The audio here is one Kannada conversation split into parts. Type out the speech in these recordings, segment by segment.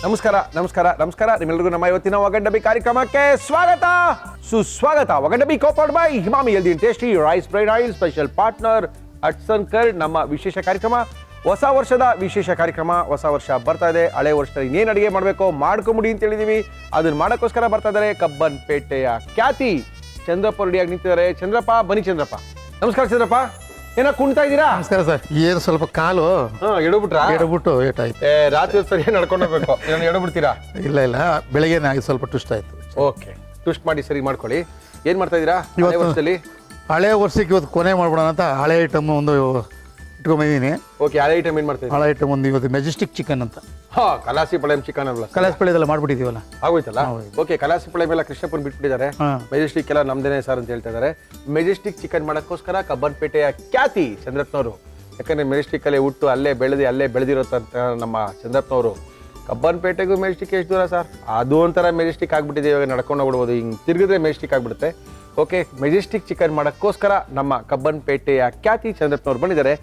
ನಮಸ್ಕಾರ ನಿಮ್ಮೆಲ್ಲರಿಗೂ ನಮ್ಮ ಇವತ್ತಿನ ಒಗಂಡಬಿ ಕಾರ್ಯಕ್ರಮಕ್ಕೆ ಸ್ವಾಗತ ಸುಸ್ವಾಗತ. ಒಗಂಡಬಿ ಕೋಪರ್ಡ್ ಬೈ ಹಿಮಾಮಿ healthy and tasty rice bran oil special partner Hatsun curd. ನಮ್ಮ ವಿಶೇಷ ಕಾರ್ಯಕ್ರಮ, ಹೊಸ ವರ್ಷದ ವಿಶೇಷ ಕಾರ್ಯಕ್ರಮ. ಹೊಸ ವರ್ಷ ಬರ್ತಾ ಇದೆ, ಹಳೆ ವರ್ಷದಲ್ಲಿ ಇನ್ನೇನು ಅಡಿಗೆ ಮಾಡಬೇಕು ಮಾಡ್ಕೊಂಬಿಡಿ ಅಂತ ಹೇಳಿದೀವಿ. ಅದನ್ನ ಮಾಡೋಕ್ಕೋಸ್ಕರ ಬರ್ತಾ ಇದ್ದಾರೆ ಕಬ್ಬನ್ಪೇಟೆಯ ಖ್ಯಾತಿ ಚಂದ್ರಪ್ಪ ರೆಡಿಯಾಗಿ ನಿಂತಿದ್ದಾರೆ. ಚಂದ್ರಪ್ಪ, ಬನ್ನಿ ಚಂದ್ರಪ್ಪ. ನಮಸ್ಕಾರ ಚಂದ್ರಪ್ಪ, ಏನೋ ಕುಣ್ತಾ ಇದ್ದೀರಾ? ನಮಸ್ಕಾರ ಸರ್. ಏನು ಸ್ವಲ್ಪ ಕಾಲು ಎಡಬಿಟ್ಟು ಏಟಾಯ್ತು. ರಾತ್ರಿ ಸರಿ ನಡ್ಕೊಂಡು ಹೋಗ್ಬೇಕು, ಎಡಬಿಡ್ತೀರಾ? ಇಲ್ಲ ಬೆಳಗ್ಗೆ ಸ್ವಲ್ಪ ಟ್ವಿಸ್ಟ್ ಆಯ್ತು. ಓಕೆ, ಟ್ವಿಸ್ಟ್ ಮಾಡಿ ಸರಿ ಮಾಡ್ಕೊಳ್ಳಿ. ಏನ್ ಮಾಡ್ತಾ ಇದ್ದೀರಾ ವರ್ಷದಲ್ಲಿ? ಹಳೆ ವರ್ಷಕ್ಕೆ ಇವತ್ತು ಕೊನೆ ಮಾಡ್ಬಿಡೋಣ ಅಂತ ಹಳೆ ಐಟಮ್ ಒಂದು ಇಟ್ಕೊಂಬಂದಿದ್ದೀನಿ. ಓಕೆ, ಹಳೆ ಐಟಮ್ ಏನ್ ಮಾಡ್ತಾ ಇದ್ದೀರಾ? ಹಳೆ ಐಟಮ್ ಒಂದು ಇವತ್ತು ಮೆಜೆಸ್ಟಿಕ್ ಚಿಕನ್ ಅಂತ. ಕಲಾಸಿ ಪಳೆಮ್ ಚಿಕನ್ ಅಲ್ಲ, ಕಲಾಸಿ ಪಳೆದೆಲ್ಲ ಮಾಡ್ಬಿಟ್ಟಿದೀವಲ್ಲ, ಆಗೋಯ್ತಲ್ಲ. ಓಕೆ, ಕಲಾಸಿ ಪಳೆಮ್ ಎಲ್ಲ ಕೃಷ್ಣಪ್ಪನ್ ಬಿಟ್ಬಿಟ್ಟಿದ್ದಾರೆ. ಮೆಜೆಸ್ಟಿಕ್ ಎಲ್ಲ ನಮ್ದೇನೆ ಸರ್ ಅಂತ ಹೇಳ್ತಾ ಇದ್ದಾರೆ. ಮೆಜೆಸ್ಟಿಕ್ ಚಿಕನ್ ಮಾಡೋಕ್ಕೋಸ್ಕರ ಕಬ್ಬನ್ಪೇಟೆಯ ಖ್ಯಾತಿ ಚಂದ್ರಪ್ಪನವರು, ಯಾಕಂದ್ರೆ ಮೆಜೆಸ್ಟಿಕ್ ಅಲ್ಲೇ ಹುಟ್ಟು ಅಲ್ಲೇ ಬೆಳೆದಿರೋಂತ ನಮ್ಮ ಚಂದ್ರಪ್ಪನವರು. ಕಬ್ಬನ್ಪೇಟೆಗೂ ಮೆಜೆಸ್ಟಿಕ್ ಎಷ್ಟು ದೂರ ಸರ್? ಅದು ಒಂಥರ ಮೆಜೆಸ್ಟಿಕ್ ಆಗ್ಬಿಟ್ಟಿದೆ. ಇವಾಗ ನಡ್ಕೊಂಡು ಹೋಗ್ಬಿಡ್ಬೋದು, ಹಿಂಗೆ ತಿರುಗಿದ್ರೆ ಮೆಜೆಸ್ಟಿಕ್ ಆಗ್ಬಿಡುತ್ತೆ. ಓಕೆ, ಮೆಜೆಸ್ಟಿಕ್ ಚಿಕನ್ ಮಾಡೋಕ್ಕೋಸ್ಕರ ನಮ್ಮ ಕಬ್ಬನ್ಪೇಟೆಯ ಖ್ಯಾತಿ ಚಂದ್ರಪ್ಪನವ್ರು ಬಂದಿದ್ದಾರೆ.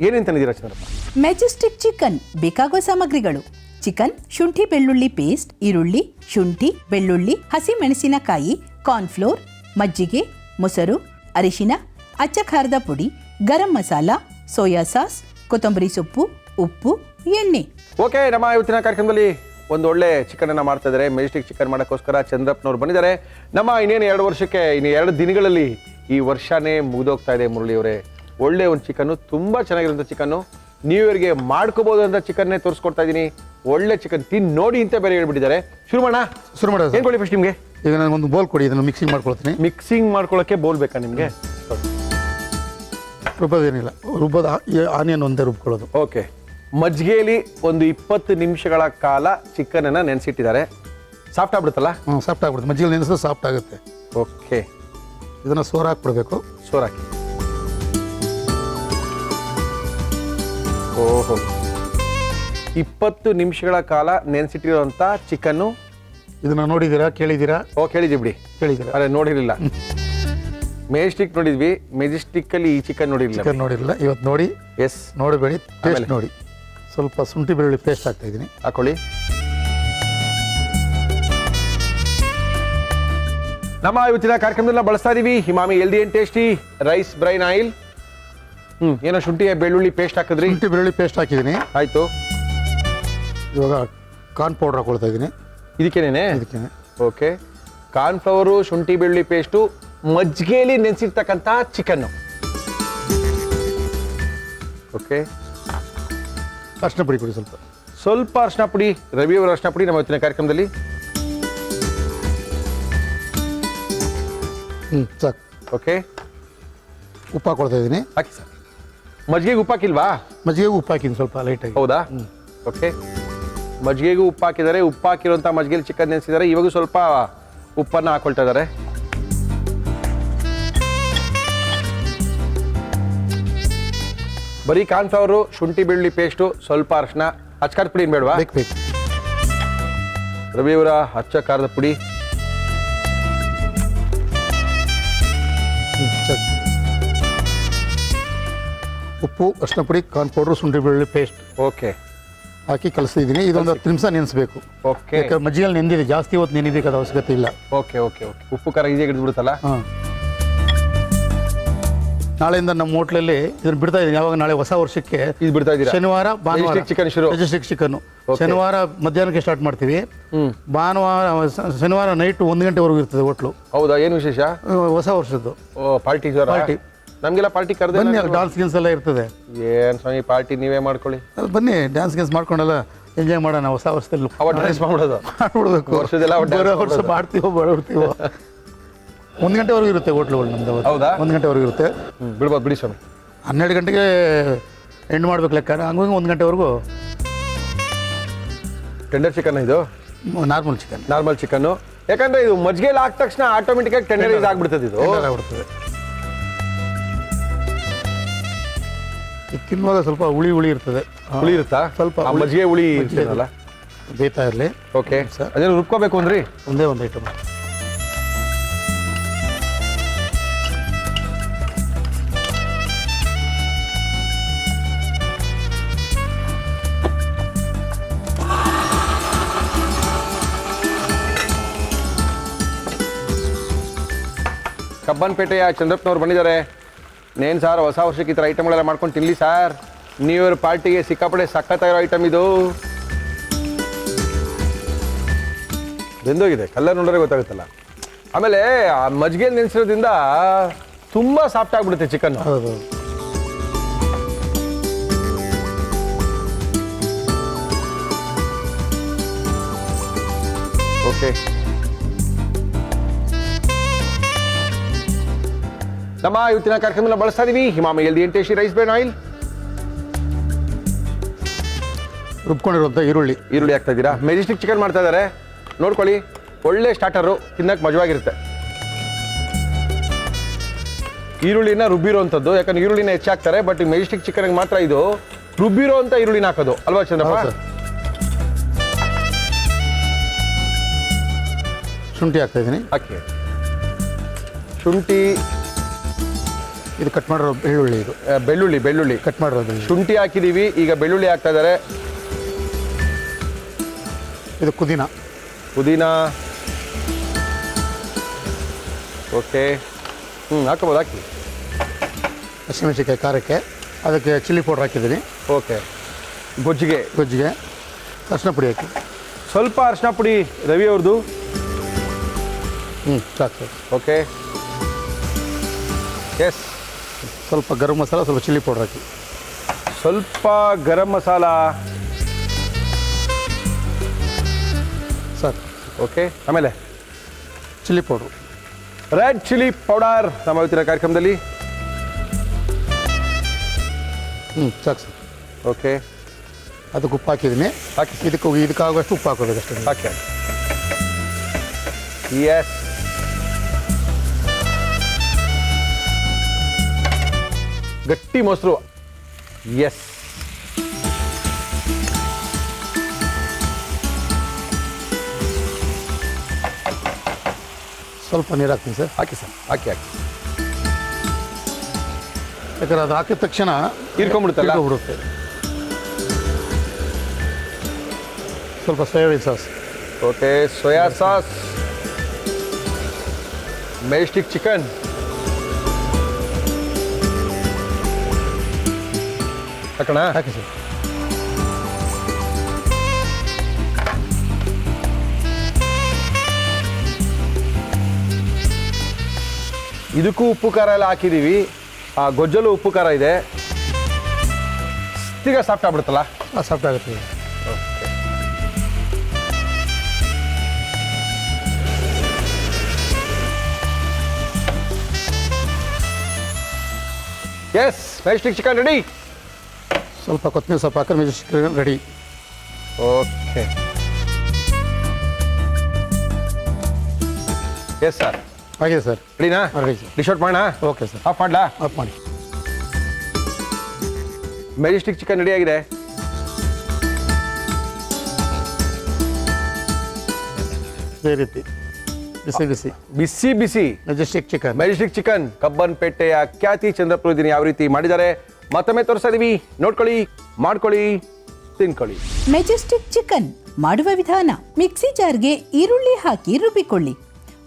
ಏನೇನು ತಂದಿದ್ದೀರಾ ಚಂದ್ರಪ್ಪ? ಮೆಜೆಸ್ಟಿಕ್ ಚಿಕನ್ ಬೇಕಾಗುವ ಸಾಮಗ್ರಿಗಳು: ಚಿಕನ್, ಶುಂಠಿ ಬೆಳ್ಳುಳ್ಳಿ ಪೇಸ್ಟ್, ಈರುಳ್ಳಿ, ಶುಂಠಿ ಬೆಳ್ಳುಳ್ಳಿ, ಹಸಿಮೆಣಸಿನಕಾಯಿ, ಕಾರ್ನ್ಫ್ಲೋರ್, ಮಜ್ಜಿಗೆ, ಮೊಸರು, ಅರಿಶಿನ, ಅಚ್ಚ ಖಾರದ ಪುಡಿ, ಗರಂ ಮಸಾಲ, ಸೋಯಾ ಸಾಸ್, ಕೊತ್ತಂಬರಿ ಸೊಪ್ಪು, ಉಪ್ಪು, ಎಣ್ಣೆ. ಓಕೆ, ನಮ್ಮ ಇವತ್ತಿನ ಕಾರ್ಯಕ್ರಮದಲ್ಲಿ ಒಂದು ಒಳ್ಳೆ ಚಿಕನ್ ಅನ್ನ ಮಾಡ್ತಾ ಇದ್ದಾರೆ. ಮೆಜೆಸ್ಟಿಕ್ ಚಿಕನ್ ಮಾಡೋಕ್ಕೋಸ್ಕರ ಚಂದ್ರಪ್ಪನವ್ರು ಬಂದಿದ್ದಾರೆ. ನಮ್ಮ ಇನ್ನೇನು 2 ವರ್ಷಕ್ಕೆ, ಇನ್ನು 2 ದಿನಗಳಲ್ಲಿ ಈ ವರ್ಷನೇ ಮುಗಿದೋಗ್ತಾ ಇದೆ. ಮುರಳಿ ಅವರೇ, ಒಳ್ಳೆ ಒಂದು ಚಿಕನ್ನು, ತುಂಬಾ ಚೆನ್ನಾಗಿರುವಂಥ ಚಿಕನ್ನು, ನ್ಯೂ ಇಯರ್ಗೆ ಮಾಡ್ಕೋಬಹುದು ಅಂತ ಚಿಕನ್ನೇ ತೋರಿಸ್ಕೊಡ್ತಾ ಇದ್ದೀನಿ. ಒಳ್ಳೆ ಚಿಕನ್ ತಿನ್ ನೋಡಿ ಅಂತ ಬೇರೆ ಹೇಳ್ಬಿಟ್ಟಿದ್ದಾರೆ. ಶುರು ಮಾಡೋಣ. ಏನ್ ಕೊಡಿ ಫಸ್ಟ್ ನಿಮಗೆ? ಈಗ ನನಗೊಂದು ಬೋಲ್ ಕೊಡಿ, ಇದನ್ನು ಮಿಕ್ಸಿಂಗ್ ಮಾಡ್ಕೊಳ್ತೀನಿ. ಮಿಕ್ಸಿಂಗ್ ಮಾಡ್ಕೊಳ್ಳೋಕ್ಕೆ ಬೋಲ್ ಬೇಕಾ ನಿಮಗೆ? ರುಬ್ಬೋದೇನಿಲ್ಲ, ಆನಿಯನ್ ಒಂದೇ ರುಬ್ಕೊಳ್ಳೋದು. ಓಕೆ, ಮಜ್ಜಿಗೆಯಲ್ಲಿ ಒಂದು 20 ನಿಮಿಷಗಳ ಕಾಲ ಚಿಕನ್ ಅನ್ನ ನೆನೆಸಿಟ್ಟಿದ್ದಾರೆ. ಸಾಫ್ಟ್ ಆಗ್ಬಿಡುತ್ತಲ್ಲ? ಸಾಫ್ಟ್ ಆಗ್ಬಿಡುತ್ತೆ. ಮಜ್ಜಿಗೆ ನೆನೆಸಿದ್ರೆ ಸಾಫ್ಟ್ ಆಗುತ್ತೆ. ಓಕೆ, ಇದನ್ನ ಸೋರ್ ಹಾಕ್ಬಿಡ್ಬೇಕು. ಸೋರಾಕಿ. ಓಹೋ, 20 ನಿಮಿಷಗಳ ಕಾಲ ನೆನೆಸಿಟ್ಟಿರುವಂತ ಚಿಕನ್ನು. ಇದನ್ನ ನೋಡಿದ್ದೀರಾ, ಕೇಳಿದ್ದೀರಾ? ಕೇಳಿದ್ವಿ ಬಿಡಿ, ಕೇಳಿದ್ದೀರಾ? ಅದೇ ನೋಡಿರಲಿಲ್ಲ. ಮೆಜೆಸ್ಟಿಕ್ ನೋಡಿದ್ವಿ, ಮೆಜೆಸ್ಟಿಕ್ ಅಲ್ಲಿ ಈ ಚಿಕನ್ ನೋಡಿರಲಿಲ್ಲ. ಇವತ್ತು ನೋಡಿ. ಎಸ್, ನೋಡಬೇಡಿ, ಟೇಸ್ಟ್ ನೋಡಿ. ಸ್ವಲ್ಪ ಶುಂಠಿ ಬೆಳ್ಳುಳ್ಳಿ ಪೇಸ್ಟ್ ಹಾಕ್ತಾ ಇದ್ದೀನಿ, ಹಾಕೊಳ್ಳಿ. ನಮ್ಮ ಇವತ್ತಿನ ಕಾರ್ಯಕ್ರಮದಲ್ಲಿ ಬಳಸ್ತಾ ಇದೀವಿ ಹಿಮಾಮಿ healthy and tasty rice bran oil. ಏನೋ ಶುಂಠಿ ಬೆಳ್ಳುಳ್ಳಿ ಪೇಸ್ಟ್ ಹಾಕಿದ್ರಿ? ಶುಂಠಿ ಬೆಳ್ಳುಳ್ಳಿ ಪೇಸ್ಟ್ ಹಾಕಿದ್ದೀನಿ. ಆಯ್ತು. ಇವಾಗ ಕಾರ್ನ್ ಪೌಡರ್ ಹಾಕೊಳ್ತಾ ಇದ್ದೀನಿ. ಇದಕ್ಕೇನೆ? ಇದಕ್ಕೇನೆ. ಓಕೆ, ಕಾರ್ನ್ ಫ್ಲವರು, ಶುಂಠಿ ಬೆಳ್ಳುಳ್ಳಿ ಪೇಸ್ಟು, ಮಜ್ಜಿಗೆಯಲ್ಲಿ ನೆನೆಸಿರ್ತಕ್ಕಂಥ ಚಿಕನ್ನು. ಓಕೆ, ಅರಿಶಿನ ಪುಡಿ ಕೊಡಿ, ಸ್ವಲ್ಪ ಅರಿಶಿನ ಪುಡಿ. ರವಿಯವರ ಅರಿಶಿನ ಪುಡಿ ನಮ್ಮ ಇವತ್ತಿನ ಕಾರ್ಯಕ್ರಮದಲ್ಲಿ. ಸಾಕು. ಓಕೆ, ಉಪ್ಪು ಹಾಕೊಳ್ತಾ ಇದ್ದೀನಿ. ಹಾಕಿ ಸರ್. ಮಜ್ಜಿಗೆಗೆ ಉಪ್ಪು ಹಾಕಿಲ್ವಾ? ಮಜ್ಜಿಗೆಗೂ ಉಪ್ಪು ಹಾಕಿದ್ದೀನಿ ಸ್ವಲ್ಪ ಲೈಟಾಗಿ. ಹೌದಾ? ಓಕೆ, ಮಜ್ಜಿಗೆಗೂ ಉಪ್ಪು ಹಾಕಿದ್ದಾರೆ. ಉಪ್ಪು ಹಾಕಿರುವಂಥ ಮಜ್ಜಿಗೆಯಲ್ಲಿ ಚಿಕನ್ ನೆನೆಸಿದ್ದಾರೆ. ಇವಾಗ ಸ್ವಲ್ಪ ಉಪ್ಪನ್ನು ಹಾಕೊಳ್ತಾ ಇದ್ದಾರೆ. ಬರೀ ಕಾರ್ನ್ಫ್ಲವರು, ಶುಂಠಿ ಬೆಳ್ಳುಳ್ಳಿ ಪೇಸ್ಟು, ಸ್ವಲ್ಪ ಅರಿಶಿನ, ಅಚ್ಚ ಖಾರದ ಪುಡಿ ಏನು ಬೇಡವಾ? ಬೇಕು. ರವಿಯವರ ಅಚ್ಚ ಖಾರದ ಪುಡಿ, ಉಪ್ಪು, ಅರಿಶಿನ ಪುಡಿ, ಕಾರ್ನ್ ಪೌಡ್ರು, ಶುಂಠಿ ಬೆಳ್ಳುಳ್ಳಿ ಪೇಸ್ಟ್ ಓಕೆ ಹಾಕಿ ಕಲಿಸಿದ್ದೀನಿ. ಇದೊಂದು 10 ನಿಮಿಷ ನೆನೆಸಬೇಕು. ಓಕೆ, ಮಜ್ಜಿಗೆಯಲ್ಲಿ ನೆಂದಿದೆ, ಜಾಸ್ತಿ ಹೊತ್ತು ನೆನೆಬೇಕಾದ ಅವಶ್ಯಕತೆ ಇಲ್ಲ. ಓಕೆ ಓಕೆ ಓಕೆ ಉಪ್ಪು ಖಾರ ಈಸಿಯಾಗಿ ಹಿಡಿದ್ಬಿಡುತ್ತಲ್ಲ? ಹಾಂ, ನಾಳೆಯಿಂದ ನಮ್ಮ ಹೋಟ್ಲಲ್ಲಿ ಇದನ್ನು ಬಿಡ್ತಾ ಇದ್ದೀನಿ. ಯಾವಾಗ? ನಾಳೆ ಹೊಸ ವರ್ಷಕ್ಕೆ ಇದು ಬಿಡ್ತಾ ಇದ್ದೀರಾ? ಶನಿವಾರ ಭಾನುವಾರ ಚಿಕನ್ ಶುರು. ಮೆಜೆಸ್ಟಿಕ್ ಚಿಕನ್ ಶನಿವಾರ ಮಧ್ಯಾಹ್ನಕ್ಕೆ ಸ್ಟಾರ್ಟ್ ಮಾಡ್ತೀವಿ. ಭಾನುವಾರ, ಶನಿವಾರ ನೈಟ್ 1 ಗಂಟೆವರೆಗೂ ಇರ್ತದೆ ಹೋಟ್ಲು. ಹೌದಾ? ಏನು ವಿಶೇಷ? ಹೊಸ ವರ್ಷದ್ದು ಪಾರ್ಟಿ. ಪಾರ್ಟಿ ನಮಗೆಲ್ಲ ಪಾರ್ಟಿ ಕರೆದ ಬನ್ನಿ, ಡಾನ್ಸ್ ಗಿನ್ಸ್ ಎಲ್ಲ ಇರ್ತದೆ. ಏನು ಸ್ವಾಮಿ, ಪಾರ್ಟಿ ನೀವೇ ಮಾಡ್ಕೊಳ್ಳಿ. ಬನ್ನಿ, ಡ್ಯಾನ್ಸ್ ಗಿನ್ಸ್ ಮಾಡ್ಕೊಂಡೆಲ್ಲ ಎಂಜಾಯ್ ಮಾಡೋಣ. ಹೊಸ ವರ್ಷದಲ್ಲಿ ಡ್ಯಾನ್ಸ್ ಮಾಡ್ಬಿಡೋದು. ವರ್ಷದೆಲ್ಲ ವರ್ಷ ಮಾಡ್ತೀವೋ ಬಡ್ತೀವೋ. 1 ಗಂಟೆವರೆಗೂ ಇರುತ್ತೆ ಹೋಟ್ಲುಗಳು ನಮ್ದು. ಹೌದಾ? 1 ಗಂಟೆವರೆಗೂ ಇರುತ್ತೆ. ಬಿಡ್ಬೋದು ಬಿಡಿ ಸ್ವಾಮಿ. 12 ಗಂಟೆಗೆ ಎಂಡ್ ಮಾಡ್ಬೇಕು ಲೆಕ್ಕ. ಹಂಗಾಗಿ 1 ಗಂಟೆವರೆಗೂ. ಟೆಂಡರ್ ಚಿಕನ್ ಇದು? Normal chicken. ಯಾಕಂದ್ರೆ ಇದು ಮಜ್ಜಿಗೆಯಲ್ಲಿ ಹಾಕಿದ ತಕ್ಷಣ ಆಟೋಮೆಟಿಕ್ ಆಗಿ ಟೆಂಡರೈಸ್ ಆಗ್ಬಿಡ್ತದೆ. ಇದು ಆಗ್ಬಿಡ್ತದೆ. ತಿನ್ನುವಾಗ ಸ್ವಲ್ಪ ಹುಳಿ ಇರ್ತದೆ. ಹುಳಿ ಇರುತ್ತಾ? ಸ್ವಲ್ಪ ಮಜ್ಜಿಗೆ ಹುಳಿ ಇರ್ತದಲ್ಲ, ಬೇಯ್ತಾ ಇರಲಿ. ಓಕೆ, ಅದೇನು ರುಬ್ಕೋಬೇಕು ಅಂದ್ರಿ? ಒಂದೇ ಒಂದು ಐಟಮ್. ಕಬ್ಬನ್ಪೇಟೆಯ ಚಂದ್ರಪ್ಪನವ್ರು ಬಂದಿದ್ದಾರೆ. ನೇನು ಸಾರ್ ಹೊಸ ವರ್ಷಕ್ಕೆ ಈ ಥರ ಐಟಮ್ಗಳೆಲ್ಲ ಮಾಡ್ಕೊಂಡು ತಿನ್ನಲಿ ಸಾರ್. ನ್ಯೂ ಇಯರ್ ಪಾರ್ಟಿಗೆ ಸಿಕ್ಕಾಪಟ್ಟೆ ಸಖತ್ತಾಗಿರೋ ಐಟಮ್ ಇದು. ಬೆಂದೋಗಿದೆ, ಕಲ್ಲರ್ ನೋಡಿದ್ರೆ ಗೊತ್ತಾಗುತ್ತಲ್ಲ. ಆಮೇಲೆ ಆ ಮಜ್ಜಿಗೆ ನೆನೆಸಿರೋದ್ರಿಂದ ತುಂಬ ಸಾಫ್ಟ್ ಆಗಿಬಿಡುತ್ತೆ ಚಿಕನ್. ಹೌದು. ಓಕೆ, ನಮ್ಮ ಇವತ್ತಿನ ಕಾರ್ಯಕ್ರಮನ ಬಳಸ್ತಾ ಇದೀವಿ ಹಿಮಾಮಿ healthy and tasty rice bran oil. ರುಬ್ಕೊಂಡಿರುವಂಥ ಈರುಳ್ಳಿ ಹಾಕ್ತಾ ಇದ್ದೀರಾ. ಮೆಜೆಸ್ಟಿಕ್ ಚಿಕನ್ ಮಾಡ್ತಾ ಇದ್ದಾರೆ, ನೋಡ್ಕೊಳ್ಳಿ. ಒಳ್ಳೆ ಸ್ಟಾರ್ಟರು, ತಿನ್ನಕ್ಕೆ ಮಜವಾಗಿರುತ್ತೆ. ಈರುಳ್ಳಿನ ರುಬ್ಬಿರೋ ಅಂಥದ್ದು, ಯಾಕಂದ್ರೆ ಈರುಳ್ಳಿನ ಹೆಚ್ಚಾಕ್ತಾರೆ. ಬಟ್ ಮೆಜೆಸ್ಟಿಕ್ ಚಿಕನ್ಗೆ ಮಾತ್ರ ಇದು ರುಬ್ಬಿರೋ ಅಂತ ಈರುಳ್ಳಿನ ಹಾಕೋದು ಅಲ್ವಾ ಚಂದ್ರಪ್ಪ? ಶುಂಠಿ ಹಾಕ್ತಾ ಇದ್ದೀನಿ. ಹಾಕಿ. ಶುಂಠಿ, ಇದು ಕಟ್ ಮಾಡಿರೋ ಬೆಳ್ಳುಳ್ಳಿ. ಇದು ಬೆಳ್ಳುಳ್ಳಿ ಕಟ್ ಮಾಡಿರೋದು. ಶುಂಠಿ ಹಾಕಿದ್ದೀವಿ, ಈಗ ಬೆಳ್ಳುಳ್ಳಿ ಹಾಕ್ತಾ ಇದ್ದಾರೆ. ಇದು ಪುದೀನ. ಓಕೆ, ಹಾಕೋಬೋದು, ಹಾಕಿ. ಹಸಿಮೆಣಸಿನ್ಕಾಯಿ ಖಾರಕ್ಕೆ ಅದಕ್ಕೆ ಚಿಲ್ಲಿ ಪೌಡ್ರ್ ಹಾಕಿದ್ದೀನಿ. ಓಕೆ, ಗೊಜ್ಜಿಗೆ ಅರಿಶಿನ ಪುಡಿ ಹಾಕಿ. ಸ್ವಲ್ಪ ಅರಿಶಿನ ಪುಡಿ ರವಿ ಅವ್ರದ್ದು. ಸಾಕು. Okay, yes. ಸ್ವಲ್ಪ ಗರಂ ಮಸಾಲ, ಸ್ವಲ್ಪ ಚಿಲ್ಲಿ ಪೌಡ್ರ್ ಹಾಕಿ. ಸ್ವಲ್ಪ ಗರಂ ಮಸಾಲ. ಸಾಕು. ಓಕೆ, ಆಮೇಲೆ chilli powder, red chilli powder ನಮ್ಮ ಇವತ್ತಿನ ಕಾರ್ಯಕ್ರಮದಲ್ಲಿ. ಸಾಕು ಸರ್. ಓಕೆ, ಅದಕ್ಕೆ ಉಪ್ಪು ಹಾಕಿದ್ದೀನಿ. ಹಾಕಿ. ಇದಕ್ಕಾಗುವಷ್ಟು ಉಪ್ಪು ಹಾಕೋಬೇಕಷ್ಟೇ. ಹಾಕಿ. ಎಸ್. ಗಟ್ಟಿ ಮೊಸರು. ಎಸ್. ಸ್ವಲ್ಪ ನೀರು ಹಾಕ್ತೀನಿ ಸರ್. ಹಾಕಿ ಸರ್, ಹಾಕಿ. ಯಾಕಂದ್ರೆ ಅದು ಹಾಕಿದ ತಕ್ಷಣ ಇರ್ಕೊಂಡ್ಬಿಡುತ್ತೆ. ಸ್ವಲ್ಪ soybean sauce. Okay, soya sauce. Majestic chicken. ಹಾಕೋಣ. ಹಾಕಿ ಸರ್. ಇದಕ್ಕೂ ಉಪ್ಪು ಖಾರ ಎಲ್ಲ ಹಾಕಿದ್ದೀವಿ. ಆ ಗೊಜ್ಜಲು ಉಪ್ಪು ಖಾರ ಇದೆ. ಈಗ ಸಾಫ್ಟ್ ಆಗ್ಬಿಡುತ್ತಲ್ಲ? ಸಾಫ್ಟ್ ಆಗುತ್ತೆ. Yes, majestic chicken ready. ಸ್ವಲ್ಪ ಕೊತ್ತಂಬರಿ ಸೊಪ್ಪು ಹಾಕಿದ್ರೆ majestic chicken ready. Okay, yes sir. ಆಗಿದೆ ಸರ್. ರೆಡಿನಾ? Ready sir. ಡಿಶ್ ಔಟ್ ಮಾಡೋಣ? Okay sir. ಆಫ್ ಮಾಡಲಾ? ಆಫ್ ಮಾಡಿ. ಮೆಜೆಸ್ಟಿಕ್ ಚಿಕನ್ ರೆಡಿ ಆಗಿದೆ. ಇದೇ ರೀತಿ ಬಿಸಿ ಬಿಸಿ ಮೆಜೆಸ್ಟಿಕ್ ಚಿಕನ್ ಕಬ್ಬನ್ಪೇಟೆಯ ಖ್ಯಾತಿ ಚಂದ್ರಪುರದಿನ ಯಾವ ರೀತಿ ಮಾಡಿದ್ದಾರೆ ಮತ್ತೊಮ್ಮೆ ತೋರಿಸ್ತಾ ಇದೀವಿ. ನೋಡ್ಕೊಳ್ಳಿ, ಮಾಡ್ಕೊಳ್ಳಿ, ತಿನ್ಕೊಳ್ಳಿ. ಮೆಜೆಸ್ಟಿಕ್ ಚಿಕನ್ ಮಾಡುವ ವಿಧಾನ: ಮಿಕ್ಸಿ ಜಾರ್ಗೆ ಈರುಳ್ಳಿ ಹಾಕಿ ರುಬ್ಬಿಕೊಳ್ಳಿ.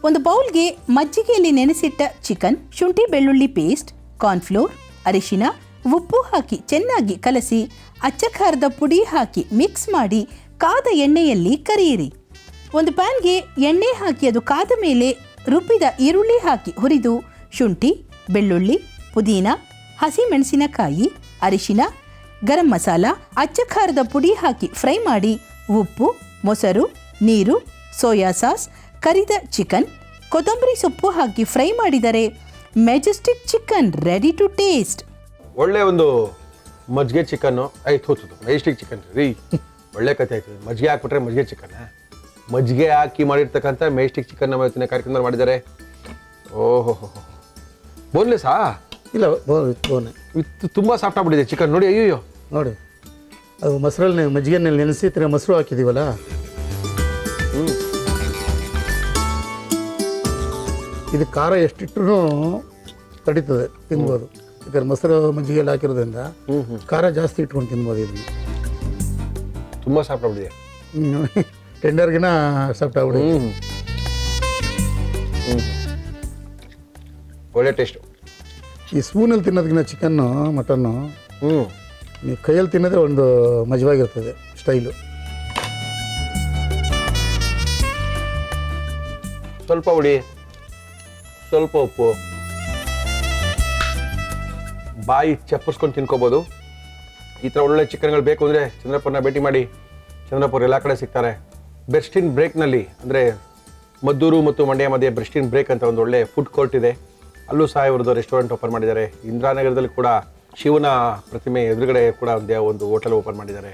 ಒಂದು ಬೌಲ್ಗೆ ಮಜ್ಜಿಗೆಯಲ್ಲಿ ನೆನೆಸಿಟ್ಟ ಚಿಕನ್, ಶುಂಠಿ ಬೆಳ್ಳುಳ್ಳಿ ಪೇಸ್ಟ್, ಕಾರ್ನ್ಫ್ಲೋರ್, ಅರಿಶಿನ, ಉಪ್ಪು ಹಾಕಿ ಚೆನ್ನಾಗಿ ಕಲಸಿ ಅಚ್ಚ ಖಾರದ ಪುಡಿ ಹಾಕಿ ಮಿಕ್ಸ್ ಮಾಡಿ ಕಾದ ಎಣ್ಣೆಯಲ್ಲಿ ಕರಿಯಿರಿ. ಒಂದು ಪ್ಯಾನ್ಗೆ ಎಣ್ಣೆ ಹಾಕಿ ಅದು ಕಾದ ಮೇಲೆ ರುಬ್ಬಿದ ಈರುಳ್ಳಿ ಹಾಕಿ ಹುರಿದು ಶುಂಠಿ, ಬೆಳ್ಳುಳ್ಳಿ, ಪುದೀನ, ಹಸಿಮೆಣಸಿನಕಾಯಿ, ಅರಿಶಿನ, ಗರಂ ಮಸಾಲ, ಅಚ್ಚ ಖಾರದ ಪುಡಿ ಹಾಕಿ ಫ್ರೈ ಮಾಡಿ ಉಪ್ಪು, ಮೊಸರು, ನೀರು, ಸೋಯಾ ಸಾಸ್, ಕರಿದ ಚಿಕನ್, ಕೊತ್ತಂಬರಿ ಸೊಪ್ಪು ಹಾಕಿ ಫ್ರೈ ಮಾಡಿದರೆ majestic chicken ready to taste. ಒಳ್ಳೆ ಒಂದು ಮಜ್ಜಿಗೆ ಚಿಕನ್ನು ಆಯ್ತು. ಮೆಜೆಸ್ಟಿಕ್ ಚಿಕನ್ ರೀ, ಒಳ್ಳೆ ಕತೆ ಆಯ್ತು. ಮಜ್ಜಿಗೆ ಹಾಕ್ಬಿಟ್ರೆ ಮಜ್ಜಿಗೆ ಚಿಕನ್, ಮಜ್ಜಿಗೆ ಹಾಕಿ ಮಾಡಿರ್ತಕ್ಕಂಥ ಮೆಜೆಸ್ಟಿಕ್ ಚಿಕನ್ ನಮ್ಮ ಇವತ್ತಿನ ಕಾರ್ಯಕ್ರಮದಲ್ಲಿ ಮಾಡಿದ್ದಾರೆ. ಓಹೋ, ಬೋನ್ಲೆಸ್ಸಾ? ಇಲ್ಲ, ಬೋನೆ ಇದು ತುಂಬ ಸಾಫ್ಟ್ ಆಗ್ಬಿಟ್ಟಿದೆ ಚಿಕನ್. ನೋಡಿ, ಅಯ್ಯೋ ನೋಡಿ, ಅದು ಮೊಸರಲ್ಲಿ ಮಜ್ಜಿಗೆನಲ್ಲಿ ನೆನೆಸಿ ಮೊಸರು ಹಾಕಿದ್ದೀವಲ್ಲ, ಇದು ಖಾರ ಎಷ್ಟಿಟ್ಟರೂ ತಡೀತದೆ, ತಿನ್ಬೋದು. ಯಾಕಂದ್ರೆ ಮೊಸರು ಮಜ್ಜಿಗೆಯಲ್ಲಿ ಹಾಕಿರೋದ್ರಿಂದ ಖಾರ ಜಾಸ್ತಿ ಇಟ್ಕೊಂಡು ತಿನ್ಬೋದು. ಇದನ್ನು ತುಂಬ ಸಾಫ್ಟ್ ಆಗ್ಬಿಟ್ಟಿದೆ. ಟೆಂಡರ್ಗಿನ ಸಾಫ್ಟ್ ಆಗ್ಬಿಟ್ಟಿದೆ. ಒಳ್ಳೆ ಟೇಸ್ಟು. ಈ ಸ್ಪೂನಲ್ಲಿ ತಿನ್ನೋದಕ್ಕಿಂತ ಚಿಕನ್ನು ಮಟನ್ನು ಹ್ಞೂ ನೀವು ಕೈಯಲ್ಲಿ ತಿನ್ನೋದೇ ಒಂದು ಮಜವಾಗಿರ್ತದೆ ಸ್ಟೈಲು. ಸ್ವಲ್ಪ ಹುಳಿ, ಸ್ವಲ್ಪ ಉಪ್ಪು, ಬಾಯಿ ಚಪ್ಪರ್ಸ್ಕೊಂಡು ತಿನ್ಕೋಬೋದು. ಈ ಥರ ಒಳ್ಳೆ ಚಿಕನ್ಗಳು ಬೇಕು ಅಂದರೆ ಚಂದ್ರಪ್ಪನ ಭೇಟಿ ಮಾಡಿ. ಚಂದ್ರಪ್ಪರು ಎಲ್ಲ ಕಡೆ ಸಿಗ್ತಾರೆ. ಬೆಸ್ಟಿನ್ ಬ್ರೇಕ್ನಲ್ಲಿ ಅಂದರೆ ಮದ್ದೂರು ಮತ್ತು ಮಂಡ್ಯ ಮಧ್ಯೆ ಬೆಸ್ಟಿನ್ ಬ್ರೇಕ್ ಅಂತ ಒಂದು ಒಳ್ಳೆ ಫುಡ್ ಕೋರ್ಟ್ ಇದೆ. ಅಲ್ಲೂ ಸಹ ಇವ್ರದ್ದು ರೆಸ್ಟೋರೆಂಟ್ ಓಪನ್ ಮಾಡಿದ್ದಾರೆ. ಇಂದಿರಾನಗರದಲ್ಲಿ ಕೂಡ ಶಿವನ ಪ್ರತಿಮೆ ಎದುರುಗಡೆ ಕೂಡ ಒಂದು ಹೋಟೆಲ್ ಓಪನ್ ಮಾಡಿದ್ದಾರೆ.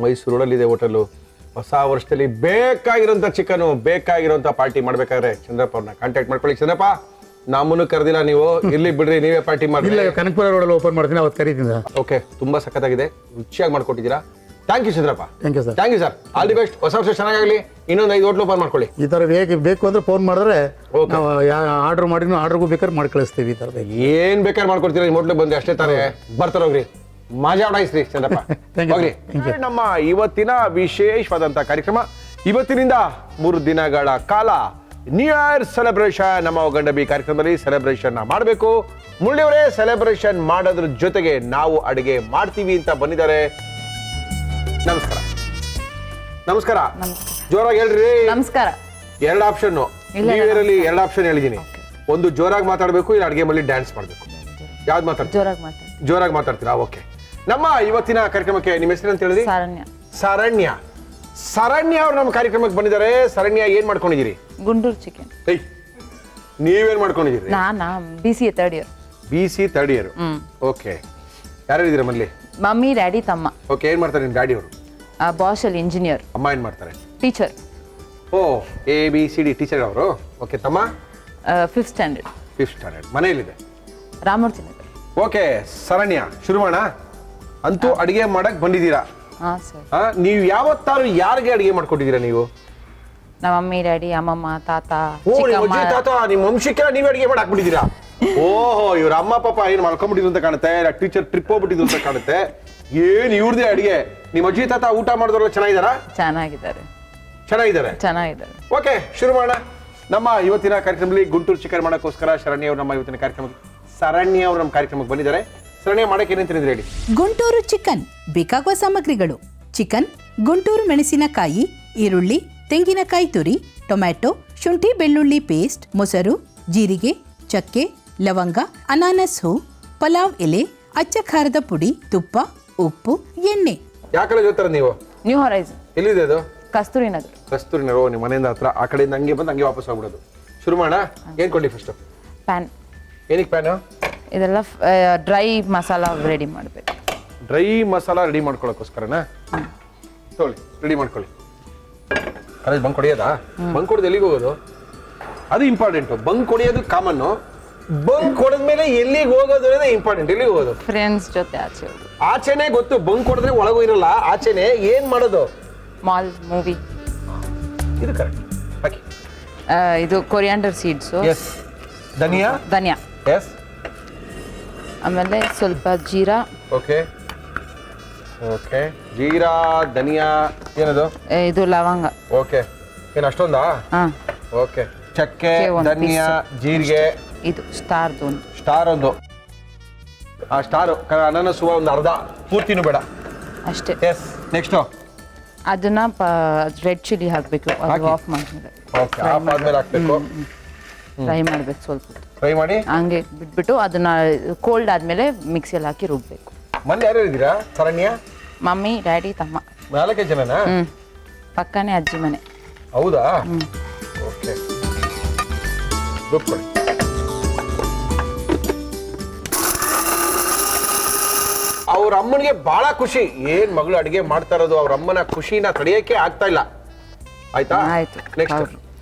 ಮೈಸೂರು ರೋಡಲ್ಲಿದೆ ಹೋಟೆಲು. ಹೊಸ ವರ್ಷದಲ್ಲಿ ಬೇಕಾಗಿರೋಂಥ ಚಿಕನು, ಬೇಕಾಗಿರೋಂಥ ಪಾರ್ಟಿ ಮಾಡಬೇಕಾದ್ರೆ ಚಂದ್ರಪ್ಪ ಅವ್ರನ್ನ ಕಾಂಟ್ಯಾಕ್ಟ್ ಮಾಡ್ಕೊಳ್ಳಿ. ಚಂದ್ರಪ್ಪ, ನಮ್ಮನ್ನು ಕರೆದಿಲ್ಲ ನೀವು, ಇಲ್ಲಿ ಬಿಡ್ರಿ, ನೀವೇ ಪಾರ್ಟಿ ಮಾಡಿ. ಇಲ್ಲ, ಕನಕಪುರ ರೋಡಲ್ಲಿ ಓಪನ್ ಮಾಡ್ತೀನಿ, ಅವತ್ತು ಕರೀತೀನಿ. ಓಕೆ, ತುಂಬ ಸಖತ್ತಾಗಿದೆ, ರುಚಿಯಾಗಿ ಮಾಡ್ಕೊಟ್ಟಿದ್ದೀರಾ. Thank you Chandrappa. Thank you sir. Thank you sir. All the best. ಹೊಸ ವರ್ಷ ಚೆನ್ನಾಗಾಗಲಿ. ಇನ್ನೊಂದು 5 ಹೋಟ್ಲು ಓಪನ್ ಮಾಡ್ಕೊಳ್ಳಿ. ಈ ಥರ ಬೇಕು ಅಂದರೆ ಫೋನ್ ಮಾಡಿದ್ರೆ ನಾವು ಆರ್ಡ್ರ್ ಮಾಡಿನೂ ಆರ್ಡ್ರಿಗೂ ಬೇಕಾದ್ರೆ ಮಾಡಿ ಕಳಿಸ್ತೀವಿ. ಈ ಥರ ಏನು ಬೇಕಾದ್ರೆ ಮಾಡ್ಕೊಡ್ತೀರಾ. ನಿಮ್ಮ ಹೋಟ್ಲಿಗೆ ಬಂದು ಅಷ್ಟೇ ತಾನೇ, ಬರ್ತಾರೆ ಹೋಗ್ರಿ, ಮಜಾ ಉಡಾಯಿಸ್ರಿ ಚಂದ್ರಪ್ಪ. ಹೋಗ್ರಿ. ನಮ್ಮ ಇವತ್ತಿನ ವಿಶೇಷವಾದಂಥ ಕಾರ್ಯಕ್ರಮ, ಇವತ್ತಿನಿಂದ 3 ದಿನಗಳ ಕಾಲ ನ್ಯೂ ಇಯರ್ ಸೆಲೆಬ್ರೇಷನ್ ನಮ್ಮ ಗಂಡಬಿ ಕಾರ್ಯಕ್ರಮದಲ್ಲಿ ಸೆಲೆಬ್ರೇಷನ್ ಮಾಡಬೇಕು. ಮುರಳಿಯವರೇ, ಸೆಲೆಬ್ರೇಷನ್ ಮಾಡೋದ್ರ ಜೊತೆಗೆ ನಾವು ಅಡುಗೆ ಮಾಡ್ತೀವಿ ಅಂತ ಬಂದಿದ್ದಾರೆ. ನಮಸ್ಕಾರ. ನಮಸ್ಕಾರ. ಜೋರಾಗಿ ಹೇಳ್ರಿ. ನಮಸ್ಕಾರ. 2 ಆಪ್ಷನ್ ನ್ಯೂ ಇಯರ್ ಅಲ್ಲಿ 2 ಆಪ್ಷನ್ ಹೇಳಿದೀನಿ. ಒಂದು ಜೋರಾಗಿ ಮಾತಾಡಬೇಕು, ಇಲ್ಲ ಅಡುಗೆ ಮನೇಲಿ ಡ್ಯಾನ್ಸ್ ಮಾಡಬೇಕು. ಯಾವ್ದು ಮಾತಾಡ್ತೀರಾ? ಜೋರಾಗಿ ಮಾತಾಡ್ತೀರಾ? ಓಕೆ. ನಮ್ಮ ಇವತ್ತಿನ ಕಾರ್ಯಕ್ರಮಕ್ಕೆ ನಿಮ್ಮ ಹೆಸರು ಅಂತ ಹೇಳಿದ್ರಿ? ಶರಣ್ಯ. ಶರಣ್ಯ ಅವ್ರು ನಮ್ಮ ಕಾರ್ಯಕ್ರಮಕ್ಕೆ ಬಂದಿದ್ದಾರೆ. ಶರಣ್ಯ, ಏನ್ ಮಾಡ್ಕೊಂಡಿದ್ದೀರಿ? ಗುಂಟೂರು ಚಿಕನ್. ನೀವೇನ್ ಮಾಡ್ಕೊಂಡಿದ್ದೀರಿ? ನಾನಾ BCA 3rd year. BCA 3rd year. Okay. ಯಾರ್ಯಾರಿದ್ದೀರಾ ಮನೇಲಿ? ಮಮ್ಮಿ, ಡ್ಯಾಡಿ, ತಮ್ಮ. ಓಕೆ. ಏನ್ ಮಾಡ್ತಾರೆ ನಿಮ್ಮ ಡ್ಯಾಡಿ ಅವರು? ಬಾಷ್ ಅಲ್ಲಿ ಇಂಜಿನಿಯರ್. ಅಮ್ಮ ಏನ್ ಮಾಡ್ತಾರೆ? ಟೀಚರ್. ಓ, ABCD ಟೀಚರ್ ಅವರು. ಓಕೆ. ತಮ್ಮ? 5th standard. 5th standard. ಮನೆಯಲ್ಲಿದೆ? ರಾಮೂರ್ತಿ ನಗರ. ಓಕೆ. ಶರಣ್ಯ, ಶುರು ಮಾಡೋಣ. ಅಂತೂ ಅಡಿಗೆ ಮಾಡಕ್ ಬಂದಿದ್ದೀರಾ? ಹಾ ಸರ್. ನೀವು ಯಾವತ್ತಾರು ಯಾರಿಗೆ ಅಡಿಗೆ ಮಾಡ್ಕೊಟ್ಟಿದ್ದೀರಾ ನೀವು? ನಮ್ಮ ಮಮ್ಮಿ, ಡ್ಯಾಡಿ, ಅಮ್ಮಮ್ಮ, ತಾತ, ತಾತ, ನಿಮ್ಮ ವಂಶಕ್ಕೆ ನೀವೇ ಅಡಿಗೆ ಮಾಡಿ ಹಾಕ್ಬಿಟ್ಟಿದ್ದೀರಾ? ಓಹೋ, ಇವ್ರ ಅಮ್ಮ ಪಾಪ ಏನ್ ಮಾಡ್ಕೊಂಡ್ಬಿಟ್ಟಿದ್ರು ಅಂತ ಕಾಣುತ್ತೆ. ಟೀಚರ್ ಟ್ರಿಪ್ ಹೋಗ್ಬಿಟ್ಟಿದ್ರು ಅಂತ ಕಾಣುತ್ತೆ. ಏನ್ ಇವ್ರದೇ ಅಡಿಗೆ? ನಿಮ್ಮ ಅಜ್ಜಿ ತಾತ ಊಟ ಮಾಡಿದವ್ರೆಲ್ಲ ಚೆನ್ನಾಗಿದ್ದಾರಾ? ಚೆನ್ನಾಗಿದ್ದಾರೆ. ಓಕೆ, ಶುರು ಮಾಡೋಣ. ನಮ್ಮ ಇವತ್ತಿನ ಕಾರ್ಯಕ್ರಮದಲ್ಲಿ ಗುಂಟೂರು ಚಿಕನ್ ಮಾಡೋಕ್ಕೋಸ್ಕರ ಶರಣ್ಯ ಅವರು ನಮ್ಮ ಇವತ್ತಿನ ಕಾರ್ಯಕ್ರಮಕ್ಕೆ ಬಂದಿದ್ದಾರೆ. ಶರಣ್ಯ, ಮಾಡಕ್ಕೆ ಏನೇನು ತಿಳಿದ್ರೆ ಹೇಳಿ. ಗುಂಟೂರು ಚಿಕನ್ ಬೇಕಾಗುವ ಸಾಮಗ್ರಿಗಳು: ಚಿಕನ್, ಗುಂಟೂರು ಮೆಣಸಿನಕಾಯಿ, ಈರುಳ್ಳಿ, ತೆಂಗಿನಕಾಯಿ ತುರಿ, ಟೊಮ್ಯಾಟೊ, ಶುಂಠಿ ಬೆಳ್ಳುಳ್ಳಿ ಪೇಸ್ಟ್, ಮೊಸರು, ಜೀರಿಗೆ, ಚಕ್ಕೆ, ಲವಂಗ, ಅನಾನಸ್ ಹೂ, ಪಲಾವ್ ಎಲೆ, ಅಚ್ಚ ಖಾರದ ಪುಡಿ, ತುಪ್ಪ, ಉಪ್ಪು, ಎಣ್ಣೆ. ಯಾಕಡೆ ಜೊತೆ ನೀವು? New horizon. ಎಲ್ಲಿದೆ ಅದು? ಕಸ್ತೂರಿ ನಗರ. ನಿಮ್ಮ ಮನೆಯಿಂದ ಹತ್ರ. ಆ ಕಡೆಯಿಂದ ಹಂಗೆ ಬಂದು ಹಂಗೆ ವಾಪಸ್ ಹೋಗ್ಬಿಡೋದು. ಶುರು ಮಾಡೋಣ. ಏನ್ ಕೊಡ್ಲಿ ಫಸ್ಟ್? ಪ್ಯಾನ್. ಏನಕ್ಕೆ ಪ್ಯಾನು? ಇದೆಲ್ಲ ಡ್ರೈ ಮಸಾಲ ರೆಡಿ ಮಾಡಬೇಕು. ಡ್ರೈ ಮಸಾಲ ರೆಡಿ ಮಾಡ್ಕೊಳ್ಳೋಕ್ಕೋಸ್ಕರನಾ? ತೊಗೊಳ್ಳಿ, ರೆಡಿ ಮಾಡ್ಕೊಳ್ಳಿ. College bunk ಹೊಡೆಯೋದಾ? ಬಂಕ್ ಹೊಡೆದು ಎಲ್ಲಿಗೆ ಹೋಗೋದು? ಅದು ಇಂಪಾರ್ಟೆಂಟು. ಬಂಕ್ ಹೊಡೆಯೋದು ಕಾಮನ್ನು. ಬಂಕ್ ಹೊಡೆದ್ಮೇಲೆ ಎಲ್ಲಿಗೆ ಹೋಗೋದು ಅನ್ನೋದೇ ಇಂಪಾರ್ಟೆಂಟ್. ಎಲ್ಲಿಗೆ ಹೋಗೋದು? ಫ್ರೆಂಡ್ಸ್ ಜೊತೆ ಆಚೆ ಹೋಗೋದು. ಆಚೆನೆ ಗೊತ್ತು. ಬಂಕ್ ಹೊಡೆದ್ರೆ ಒಳಗೂ ಇರಲ್ಲ. ಆಚೆನೆ ಏನ್ ಮಾಡೋದು? Mall, movie. ಇದು ಕರೆಕ್ಟ್. ಹಾಕಿ. ಇದು ಕೊರಿಯಾಂಡರ್ ಸೀಡ್ಸ್. ಎಸ್. ಧನಿಯಾ. ಎಸ್. ಆಮೇಲೆ ಸ್ವಲ್ಪ ಜೀರಾ. ಓಕೆ. ಜೀರಾ, ಧನಿಯಾ, ಏನದು? ಇದು ಲವಂಗ. ಓಕೆ. ಏನು ಅಷ್ಟೊಂದಾ? ಓಕೆ. ಚಕ್ಕೆ, ಧನಿಯಾ, ಜೀರಿಗೆ. ಇದು ಸ್ಟಾರ್ ಒಂದು. ಆ ಸ್ಟಾರು ಅನಾನಸ್ ಹೂವು ಒಂದು ಅರ್ಧ, ಪೂರ್ತಿನೂ ಬೇಡ ಅಷ್ಟೇ. ಎಸ್. ನೆಕ್ಸ್ಟು ಅದನ್ನ ರೆಡ್ ಚಿಲ್ಲಿ ಹಾಕಬೇಕು. ಅದು ಆಫ್ ಮಾಡಿದ್ಮೇಲೆ. ಓಕೆ. ಆಫ್ ಆದ್ಮೇಲೆ ಹಾಕಬೇಕು. ಫ್ರೈ ಮಾಡಬೇಕು. ಸ್ವಲ್ಪ ಫ್ರೈ ಮಾಡಿ ಹಂಗೆ ಬಿಟ್ಬಿಟ್ಟು ಅದನ್ನ ಕೋಲ್ಡ್ ಆದ್ಮೇಲೆ ಮಿಕ್ಸಿಯಲ್ಲಿ ಹಾಕಿ ರುಬ್ಬೇಕು. ಮನೇಲಿ ಯಾರು ಇದ್ದೀರಾ? ಶರಣ್ಯ? ಮಮ್ಮಿ, ಡ್ಯಾಡಿ, ತಮ್ಮ. 4 ಜನನಾ? ಪಕ್ಕನೇ ಅಜ್ಜಿ ಮನೆ. ಹೌದಾ? ಓಕೆ. ರುಬ್ಕೊಳ್ಳಿ. ಅವ್ರ ಅಮ್ಮನಿಗೆ ಬಹಳ ಖುಷಿ. ಏನ್ ಮಗಳು ಅಡಿಗೆ ಮಾಡ್ತಾ ಇರೋದು. ಅವ್ರ ಅಮ್ಮನ ಖುಷಿನ ತಡೆಯಕ್ಕೆ ಆಗ್ತಾ ಇಲ್ಲ. ಆಯ್ತಾ? ಆಯ್ತು. ನೆಕ್ಸ್ಟ್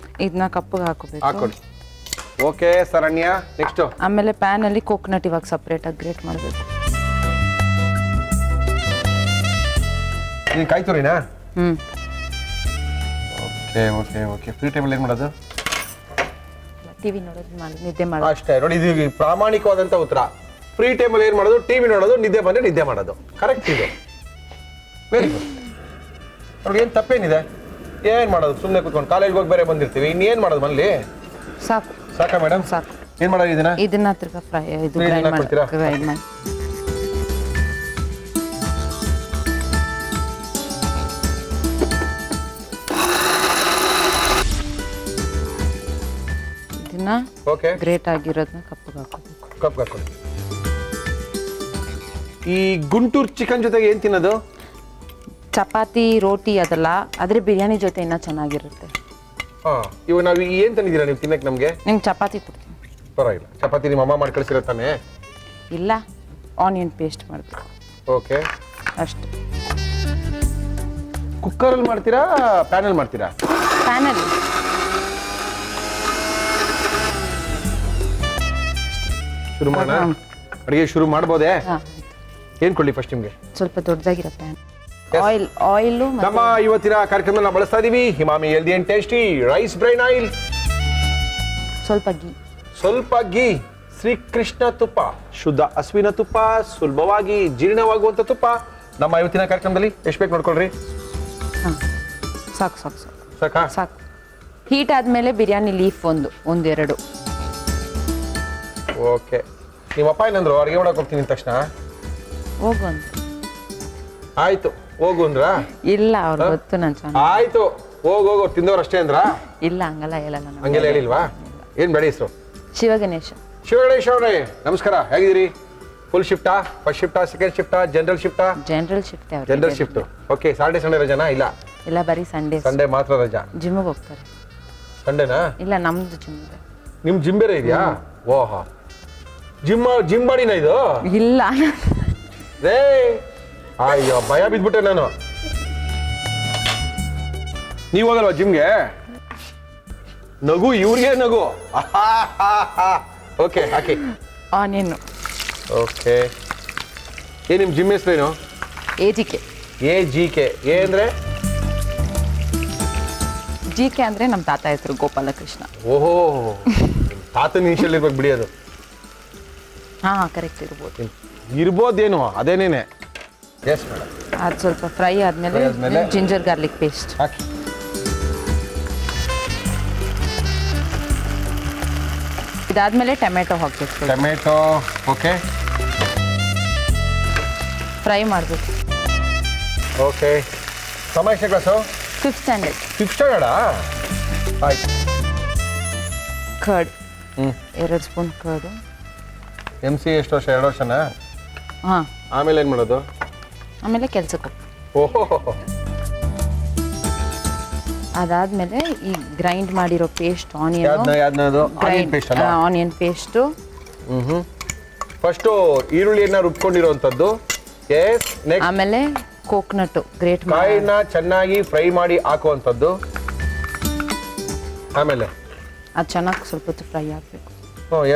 ಇದನ್ನ ಕಪ್ಪಿಗೆ ಹಾಕೋಬೇಕು. ಹಾಕೊಳ್ಳಿ. Okay Sharanya, next. ಆಮೇಲೆ ಪ್ಯಾನ್ ಅಲ್ಲಿ ಕೋಕೋನಟ್ ಇವಾಗ ಸಪರೇಟ್ ಆಗಿ ಗ್ರೇಟ್ ಮಾಡಬೇಕು. ಕಾಯಿ ತುರಿನಾ? ಓಕೆ. ಫ್ರೀ ಟೈಮಲ್ಲಿ ಏನು ಮಾಡೋದು? ಟಿವಿ ನೋಡೋದು, ನಿದ್ದೆ ಮಾಡೋದು. ಅಷ್ಟೇ ನೋಡಿ, ಇದು ಪ್ರಾಮಾಣಿಕವಾದಂಥ ಉತ್ತರ. ಫ್ರೀ ಟೈಮಲ್ಲಿ ಏನು ಮಾಡೋದು? ಟಿವಿ ನೋಡೋದು, ನಿದ್ದೆ ಬಂದರೆ ನಿದ್ದೆ ಮಾಡೋದು. ಕರೆಕ್ಟ್ ಇದೆ. Very good. ಅವ್ರಿಗೆ ಏನು ತಪ್ಪೇನಿದೆ? ಏನು ಮಾಡೋದು? ಸುಮ್ಮನೆ ಕೂತ್ಕೊಂಡು ಕಾಲೇಜ್ಗೆ ಹೋಗಿ ಬೇರೆ ಬಂದಿರ್ತೀವಿ. ಇನ್ನೇನು ಮಾಡೋದು ಮನೇಲಿ? ಸಾಕು. ಸಾಕಾ ಮೇಡಮ್? ಸಾಕು. ಏನ್ ಮಾಡೋದು ಇದನ್ನ? ಇದನ್ನ ತಿರ್ಗಾ ಫ್ರೈ ಇದು Grind ಗ್ರೈಂಡ್ ಮಾಡ್ಕೊಳ್ತೀರಾ? ಮಾಡಿ ಗ್ರೈಂಡ್ ಮಾಡಿ. ಇದನ್ನ ಓಕೆ, ಗ್ರೇಟ್ ಆಗಿರೋದನ್ನ ಕಪ್ಪಿಗೆ ಹಾಕೋಬೇಕು. ಕಪ್ ಹಾಕೊಳ್ಳಿ. ಈ ಗುಂಟೂರು ಚಿಕನ್ ಜೊತೆಗೆ ಏನ್ ತಿನ್ನೋದು? ಚಪಾತಿ ರೋಟಿ ಅದೆಲ್ಲ, ಆದ್ರೆ ಬಿರಿಯಾನಿ ಜೊತೆ ಇನ್ನೂ ಚೆನ್ನಾಗಿರುತ್ತೆ. ಹಾ, ಇವಾಗ ನಾವು ಏನ್ ತಂದಿದ್ದೀರಾ ನೀವು ತಿನ್ನಕ್ಕೆ ನಮ್ಗೆ? ನಿಮ್ಗೆ ಚಪಾತಿ ಕೊಡ್ತೀನಿ. ಪರವಾಗಿಲ್ಲ, ಚಪಾತಿ ನಿಮ್ಮ ಅಮ್ಮ ಮಾಡಿ ಕಳಿಸಿರೋ ತಾನೆ? ಇಲ್ಲ, ಆನಿಯನ್ ಪೇಸ್ಟ್ ಮಾಡಬೇಕು ಓಕೆ. ಅಷ್ಟೇ. ಕುಕ್ಕರಲ್ಲಿ ಮಾಡ್ತೀರಾ ಪ್ಯಾನಲ್ಲಿ ಮಾಡ್ತೀರಾ? ಪ್ಯಾನಲ್ಲಿ. ಶುರು ಮಾಡೋಣ? ಅಡುಗೆ ಶುರು ಮಾಡ್ಬೋದೇ? ಹಾಂ, ಏನ್ ಕೊಡ್ಲಿ ಫಸ್ಟ್ ನಿಮ್ಗೆ? ಸ್ವಲ್ಪ ದೊಡ್ಡದಾಗಿರೋ ಪ್ಯಾನ್. Yes. ಆಯಿಲು ನಮ್ಮ ಇವತ್ತಿನ ಕಾರ್ಯಕ್ರಮ ನಾವು ಬಳಸ್ತಾ ಇದೀವಿ ಹಿಮಾಮಿ healthy and tasty rice bran oil, ಸ್ವಲ್ಪ ಗೀ, ಸ್ವಲ್ಪ ಗೀ, ಶ್ರೀಕೃಷ್ಣ ತುಪ್ಪ, ಶುದ್ಧ ಹಸುವಿನ ತುಪ್ಪ, ಸುಲಭವಾಗಿ ಜೀರ್ಣವಾಗುವಂತ ತುಪ್ಪ. ನಮ್ಮ ಇವತ್ತಿನ ಕಾರ್ಯಕ್ರಮದಲ್ಲಿ ಎಷ್ಟು ಬೇಕು ನೋಡ್ಕೊಳ್ರಿ. ಹಾಂ, ಸಾಕು ಸಾಕು ಸಾಕು ಸಾಕಾ? ಸಾಕು. ಹೀಟ್ ಆದಮೇಲೆ ಬಿರಿಯಾನಿ ಲೀಫ್ ಒಂದೆರಡು. ಓಕೆ. ನಿಮ್ಮ ಅಪ್ಪ ಏನಂದ್ರು ಅಡುಗೆ ಮಾಡಕ್ ಹೋಗ್ತೀನಿ ಅಂದ ತಕ್ಷಣ? ಹೋಗು ಅಂತ. ಆಯ್ತು ಹೋಗು ಅಂದ್ರ? ಇಲ್ಲ, ಅವ್ರು ಗೊತ್ತು ನಾನು ಚೆನ್ನಾಗಿ. ಆಯ್ತು ಹೋಗು ತಿಂದವ್ರು ಅಷ್ಟೇ ಅಂದ್ರ? ಇಲ್ಲ, ಹಂಗೆಲ್ಲ ಹೇಳಲ್ಲ ನಾನು. ಹಂಗೆಲ್ಲ ಹೇಳಿಲ್ವಾ? ಏನ್ ಬೇಡ ಹೆಸರು? ಶಿವಗಣೇಶ. ಶಿವಗಣೇಶ್ ಅವರೇ ನಮಸ್ಕಾರ, ಹೇಗಿದ್ದೀರಿ? ಫುಲ್ ಶಿಫ್ಟಾ, ಫಸ್ಟ್ ಶಿಫ್ಟಾ, ಸೆಕೆಂಡ್ ಶಿಫ್ಟಾ, ಜನರಲ್ ಶಿಫ್ಟಾ? General shift. ಅವ್ರು general shift. Okay. Saturday Sunday ರಜಾನಾ? ಇಲ್ಲ, ಇಲ್ಲ, ಬರೀ ಸಂಡೇ. ಸಂಡೇ ಮಾತ್ರ ರಜಾ. ಜಿಮ್ಗೆ ಹೋಗ್ತಾರೆ. ಸಂಡೇನಾ? ಇಲ್ಲ, ನಮ್ದು ಜಿಮ್ ಇದೆ. ನಿಮ್ ಜಿಮ್ ಬೇರೆ ಇದೆಯಾ? ಓಹೋ, ಜಿಮ್ ಬಾಡಿನ ಇದು? ಇಲ್ಲ, ರೇ ಅಯ್ಯೋ ಭಯ ಬಿದ್ಬಿಟ್ಟೆ ನಾನು. ನೀವು ಹೋಗಲ್ವಾ ಜಿಮ್ಗೆ? ನಗು, ಇವ್ರಿಗೆ ನಗು. ಓಕೆ, ಹಾಕಿ. ಆನಿಯನ್. ಓಕೆ. ನಿಮ್ ಜಿಮ್ ಹೆಸರೇನು? AGK. AGK. ಎ ಅಂದ್ರೆ? GK ಅಂದ್ರೆ ನಮ್ಮ ತಾತ ಹೆಸರು ಗೋಪಾಲಕೃಷ್ಣ. ಓಹೋ, ತಾತನ ಇನಿಷಿಯಲ್ ಇರ್ಬೇಕು ಬಿಡಿ ಅದು. ಹಾ, ಕರೆಕ್ಟ್ ಇರ್ಬೋದು. ಇರ್ಬೋದೇನು, ಅದೇನೇನೆ. Yes madam. ಅದು ಸ್ವಲ್ಪ ಫ್ರೈ ಆದ್ಮೇಲೆ ಜಿಂಜರ್ ಗಾರ್ಲಿಕ್ ಪೇಸ್ಟ್ ಹಾಕಿ. ಇದಾದ್ಮೇಲೆ ಟೊಮೆಟೊ ಹಾಕ್ಬೇಕು. ಟೊಮೆಟೊ. ಓಕೆ. ಫ್ರೈ ಮಾಡಬೇಕು. ಓಕೆ. ಸಮಯ ಎಷ್ಟು ಕ್ಲಾಸು? 5th standard. 5th ಸ್ಟ್ಯಾಂಡರ್ಡಾ? ಆಯ್ತು. Curd 2 spoon curd. MC ಎಷ್ಟು ವರ್ಷ? 2 ವರ್ಷನಾ? ಹಾಂ. ಆಮೇಲೆ ಏನು ಮಾಡೋದು? ಆಮೇಲೆ ಕೆಲ್ಸಕ್ಕೆ ಓಹೋ. ಅದಾದ್ಮೇಲೆ ಈ ಗ್ರೈಂಡ್ ಮಾಡಿರೋ ಪೇಸ್ಟ್ ಆನಿಯನ್ ಪೇಸ್ಟ್ ಅಲ್ಲ? Onion paste. ಫಸ್ಟು ಈರುಳ್ಳಿಯನ್ನ ರುಬ್ಕೊಂಡಿರೋವಂಥದ್ದು. ಎಸ್. ನೆಕ್ಸ್ಟ್ ಆಮೇಲೆ ಕೋಕೋನಟ್ ಗ್ರೇಟ್ ಕಾಯಿನ ಚೆನ್ನಾಗಿ ಫ್ರೈ ಮಾಡಿ ಹಾಕುವಂಥದ್ದು. ಆಮೇಲೆ ಅದು ಚೆನ್ನಾಗಿ ಸ್ವಲ್ಪ ಹೊತ್ತು ಫ್ರೈ ಆಗಬೇಕು.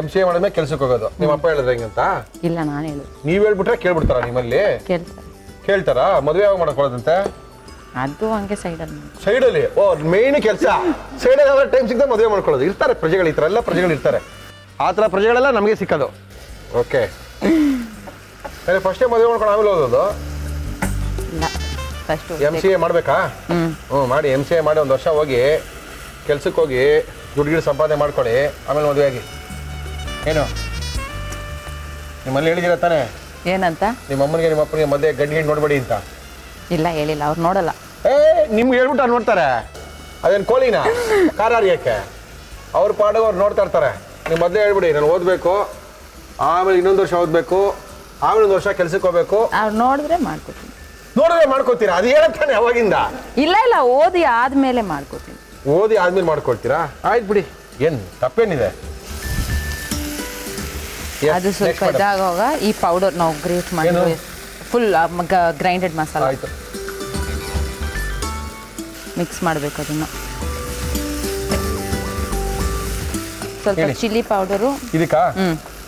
MCA ಮಾಡಿದ್ಮೇಲೆ ಕೆಲ್ಸಕ್ಕೆ ಹೋಗೋದು. ನಿಮ್ಮ ಅಪ್ಪ ಹೇಳಿದ್ರೆ ಹಿಂಗಂತ? ಇಲ್ಲ, ನಾನು ಹೇಳೋದು. ನೀವು ಹೇಳ್ಬಿಟ್ರೆ ಕೇಳ್ಬಿಡ್ತಾರ ನಿಮ್ಮಲ್ಲಿ? ಕೇಳ್ತಾರೆ. ಕೇಳ್ತಾರಾ? ಮದುವೆ ಯಾವಾಗ ಮಾಡ್ಕೊಳ್ಳೋದಂತೆ? ಅದು ಹಂಗೆ ಸೈಡಲ್ಲಿ. ಸೈಡಲ್ಲಿ? ಓ, ಮೇನ್ ಕೆಲಸ ಸೈಡಲ್ಲಿ ಯಾವಾಗ ಟೈಮ್ ಸಿಗ್ತದೆ ಮದುವೆ ಮಾಡ್ಕೊಳ್ಳೋದು. ಇರ್ತಾರೆ ಪ್ರಜೆಗಳು, ಈ ಥರ ಎಲ್ಲ ಪ್ರಜೆಗಳು ಇರ್ತಾರೆ. ಆ ಥರ ಪ್ರಜೆಗಳೆಲ್ಲ ನಮಗೆ ಸಿಕ್ಕೋದು. ಓಕೆ. ಫಸ್ಟೇ ಮದುವೆ ಮಾಡ್ಕೊಂಡು ಆಮೇಲೆ ಓದೋದು? ಇಲ್ಲ, ಫಸ್ಟು MCA ಮಾಡಬೇಕಾ? ಮಾಡಿ. MCA ಮಾಡಿ 1 ವರ್ಷ ಹೋಗಿ ಕೆಲ್ಸಕ್ಕೆ ಹೋಗಿ ದುಡ್ಡು ಸಂಪಾದನೆ ಮಾಡ್ಕೊಳ್ಳಿ, ಆಮೇಲೆ ಮದುವೆ ಆಗಿ. ಏನು ನಿಮ್ಮಲ್ಲಿ ಹೇಳಿದಿರ ತಾನೆ? ಏನಂತ? ನಿಮ್ಮ ಅಮ್ಮನಿಗೆ ನಿಮ್ಮ ಅಪ್ಪನಿಗೆ ಮದುವೆ ಗಂಡು ನೋಡ್ಬೇಡಿ ಅಂತ? ಇಲ್ಲ, ಹೇಳಿಲ್ಲ, ಅವ್ರು ನೋಡಲ್ಲ. ನಿಮ್ಗೆ ಹೇಳ್ಬಿಟ್ಟು ಅವ್ರು ನೋಡ್ತಾರೆ. ಅದೇನು ಕೋಳಿನ ಖಾರ ಅರಿಯಕ್ಕೆ? ಅವ್ರ ಪಾಡಿಗೆ ಅವ್ರು ನೋಡ್ತಾ ಇರ್ತಾರೆ. ನೀವು ಮೊದಲೇ ಹೇಳ್ಬಿಡಿ, ನಾನು ಓದಬೇಕು, ಆಮೇಲೆ ಇನ್ನೊಂದು ವರ್ಷ ಓದಬೇಕು, ಆಮೇಲೆ 1 ವರ್ಷ ಕೆಲ್ಸಕ್ಕೆ ಹೋಗ್ಬೇಕು. ಅವ್ರು ನೋಡಿದ್ರೆ ಮಾಡ್ಕೋತೀನಿ. ನೋಡಿದ್ರೆ ಮಾಡ್ಕೋತೀರಾ? ಅದು ಹೇಳತ್ತಾನೆ ಅವಾಗಿಂದ. ಇಲ್ಲ, ಓದಿ ಆದ್ಮೇಲೆ ಮಾಡ್ಕೋತೀನಿ. ಓದಿ ಆದ್ಮೇಲೆ ಮಾಡ್ಕೊಳ್ತೀರಾ? ಆಯ್ತು ಬಿಡಿ, ಏನು ತಪ್ಪೇನಿದೆ. ಅದು ಸ್ವಲ್ಪ ಇದಾಗುವಾಗ ಈ ಪೌಡರ್ ನಾವು ಗ್ರೇಟ್ ಮಾಡಿ ಫುಲ್ ಗ್ರೈಂಡೆಡ್ ಮಸಾಲ ಆಯ್ತು ಮಿಕ್ಸ್ ಮಾಡಬೇಕು. ಅದನ್ನು ಸ್ವಲ್ಪ ಚಿಲ್ಲಿ ಪೌಡರು. ಇದಕ್ಕಾ